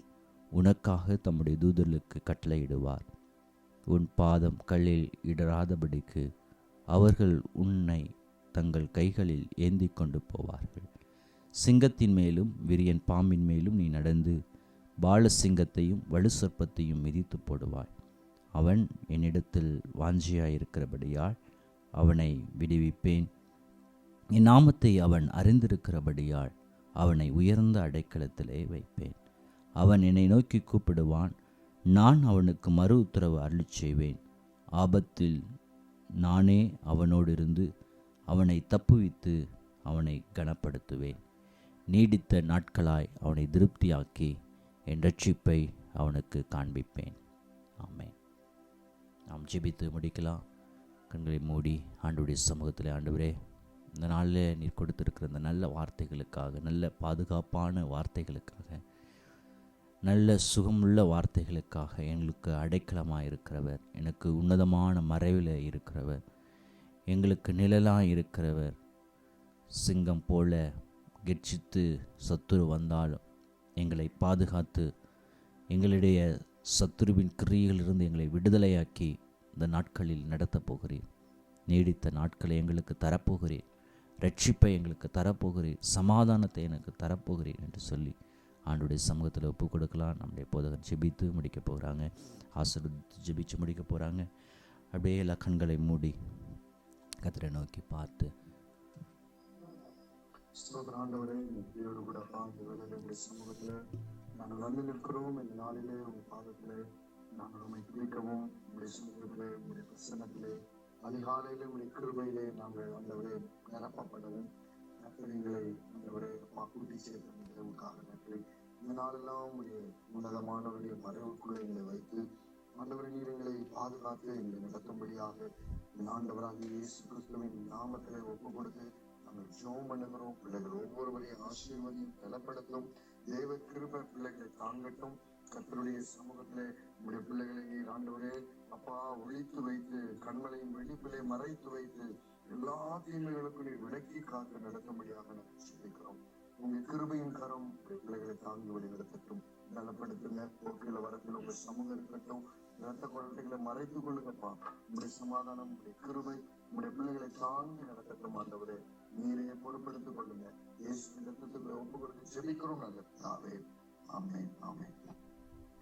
உனக்காக தம்முடைய தூதர்களுக்கு கட்டளையிடுவார். உன் பாதம் கல்லில் இடராதபடிக்கு அவர்கள் உன்னை தங்கள் கைகளில் ஏந்தி கொண்டு போவார்கள். சிங்கத்தின் மேலும் விரியன் பாம்பின் மேலும் நீ நடந்து பால சிங்கத்தையும் வலு சர்ப்பத்தையும் மிதித்து போடுவாய். அவன் என்னிடத்தில் வாஞ்சியாயிருக்கிறபடியால் அவனை விடுவிப்பேன். என் நாமத்தை அவன் அறிந்திருக்கிறபடியால் அவனை உயர்ந்த அடைக்கலத்திலே வைப்பேன். அவன் என்னை நோக்கி கூப்பிடுவான், நான் அவனுக்கு மறு உத்தரவு அருளிச் செய்வேன். ஆபத்தில் நானே அவனோடு இருந்து அவனை தப்புவித்து அவனை கனப்படுத்துவேன். நீடித்த நாட்களாய் அவனை திருப்தியாக்கி என் ரட்சிப்பை அவனுக்கு காண்பிப்பேன். ஆமென். நாம் ஜெபித்து முடிக்கலாம். கண்களை மூடி ஆண்டவருடைய சமூகத்தில், ஆண்டவரே, இந்த நாளில் நீர் கொடுத்திருக்கிற இந்த நல்ல வார்த்தைகளுக்காக, நல்ல பாதுகாப்பான வார்த்தைகளுக்காக, நல்ல சுகமுள்ள வார்த்தைகளுக்காக, எங்களுக்கு அடைக்கலமாக இருக்கிறவர், எனக்கு உன்னதமான மறைவில் இருக்கிறவர், எங்களுக்கு நிழலாக இருக்கிறவர், சிங்கம் போல கெர்ச்சித்து சத்துரு வந்தாலும் எங்களை பாதுகாத்து எங்களுடைய சத்துருவின் கிரியைகளிலிருந்து எங்களை விடுதலையாக்கி இந்த நாட்களில் நடத்தப் போகிறீர். நீடித்த நாட்களை எங்களுக்கு தரப்போகிறீர். ரட்சிப்பை எங்களுக்கு தரப்போகிறீர். சமாதானத்தை எனக்கு தரப்போகிறீர் என்று சொல்லி ஆண்டுடைய சமூகத்தில் ஒப்பு கொடுக்கலாம். நம்முடைய போதகர் ஜெபித்து முடிக்க போகிறாங்க. ஆசீர்வதித்து ஜெபித்து முடிக்க போகிறாங்க. அப்படியே எல்லா கண்களை மூடி கர்த்தரை நோக்கி பார்த்து, ஆண்டவரே, நன்றியோடு கூட சமூகத்துல நாங்கள் வந்து நிற்கிறோம். இந்த நாளிலே உங்க பாதத்திலே நாங்கள் உண்மை துதிக்கவும், உங்களுடைய சமூகத்திலே, உங்களுடைய பிரசன்னத்திலே, அதிகாலையிலே உங்களுடைய கிருபையிலே நாங்கள் ஆண்டவரே நிரப்பப்படவும், எங்களை ஆண்டவரே கூட்டி சேர்த்தவர்களுக்காக நன்றி. இந்த நாளெல்லாம் உடைய உன்னதமானவருடைய மறைவுக்குள்ள எங்களை வைத்து ஆண்டவரை நீர் எங்களை பாதுகாத்து எங்களை நடத்தும்படியாக ஆண்டவராகிய இயேசு கிறிஸ்துவின் நாமத்திலே ஒப்பு கொடுத்து நாங்கள் ஜெபம் பண்ணுகிறோம். பிள்ளைகள் ஒவ்வொருவரையும் ஆசீர்வதியும் பலப்படுத்தும். தேவ கிருபை பிள்ளைகளை தாங்கட்டும். கர்த்தருடைய சமூகத்திலே உடைய பிள்ளைகளை நீர் ஆண்டவரே அப்பா ஒழித்து வைத்து கண்மலையும் வெடிப்பிலே மறைத்து வைத்து எல்லா தீமைகளுக்கும் நீர் விலக்கி காத்து நடத்தும்படியாக நாங்கள் சொல்லிக்கிறோம். உங்க கிருபையின் கரம் பிள்ளைகளை தாங்கி வழி நடத்தட்டும். நலப்படுத்துங்க. போக்கில வரத்தில் உங்க சமூகம் இருக்கட்டும். இரத்த குழந்தைகளை மறைத்துக் கொள்ளுங்கப்பா. உங்களுடைய சமாதானம், உங்களுடைய கிருபை உங்களுடைய பிள்ளைகளை தாங்கி நடத்தட்டும். ஆண்டவரே நீரைய பொறுப்படுத்திக் கொள்ளுங்க. இயேசு ரத்தத்துக்குள்ள ஒப்பு கொடுத்து ஜெபிக்கிறோம். நல்ல ஆமென் ஆமென்.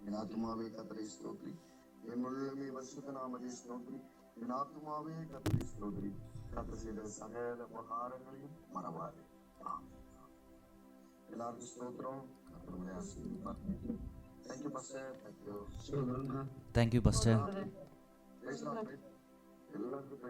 என் ஆத்துமாவே கர்த்தரை ஸ்தோத்திரி, என் உள்ளமே பரிசுத்த நாமத்தை ஸ்தோத்திரி. என் ஆத்துமாவே கர்த்தரை ஸ்தோத்திரி, கர்த்தர் செய்த சகல உபகாரங்களையும் மறவாதே. ஆமென். எல்லாருக்கும் ஸ்தோத்திரம். கர்த்தருடைய ஆசீர்வாதம். Thank you pastor. Thank you. Thank you pastor. எல்லாருக்கும்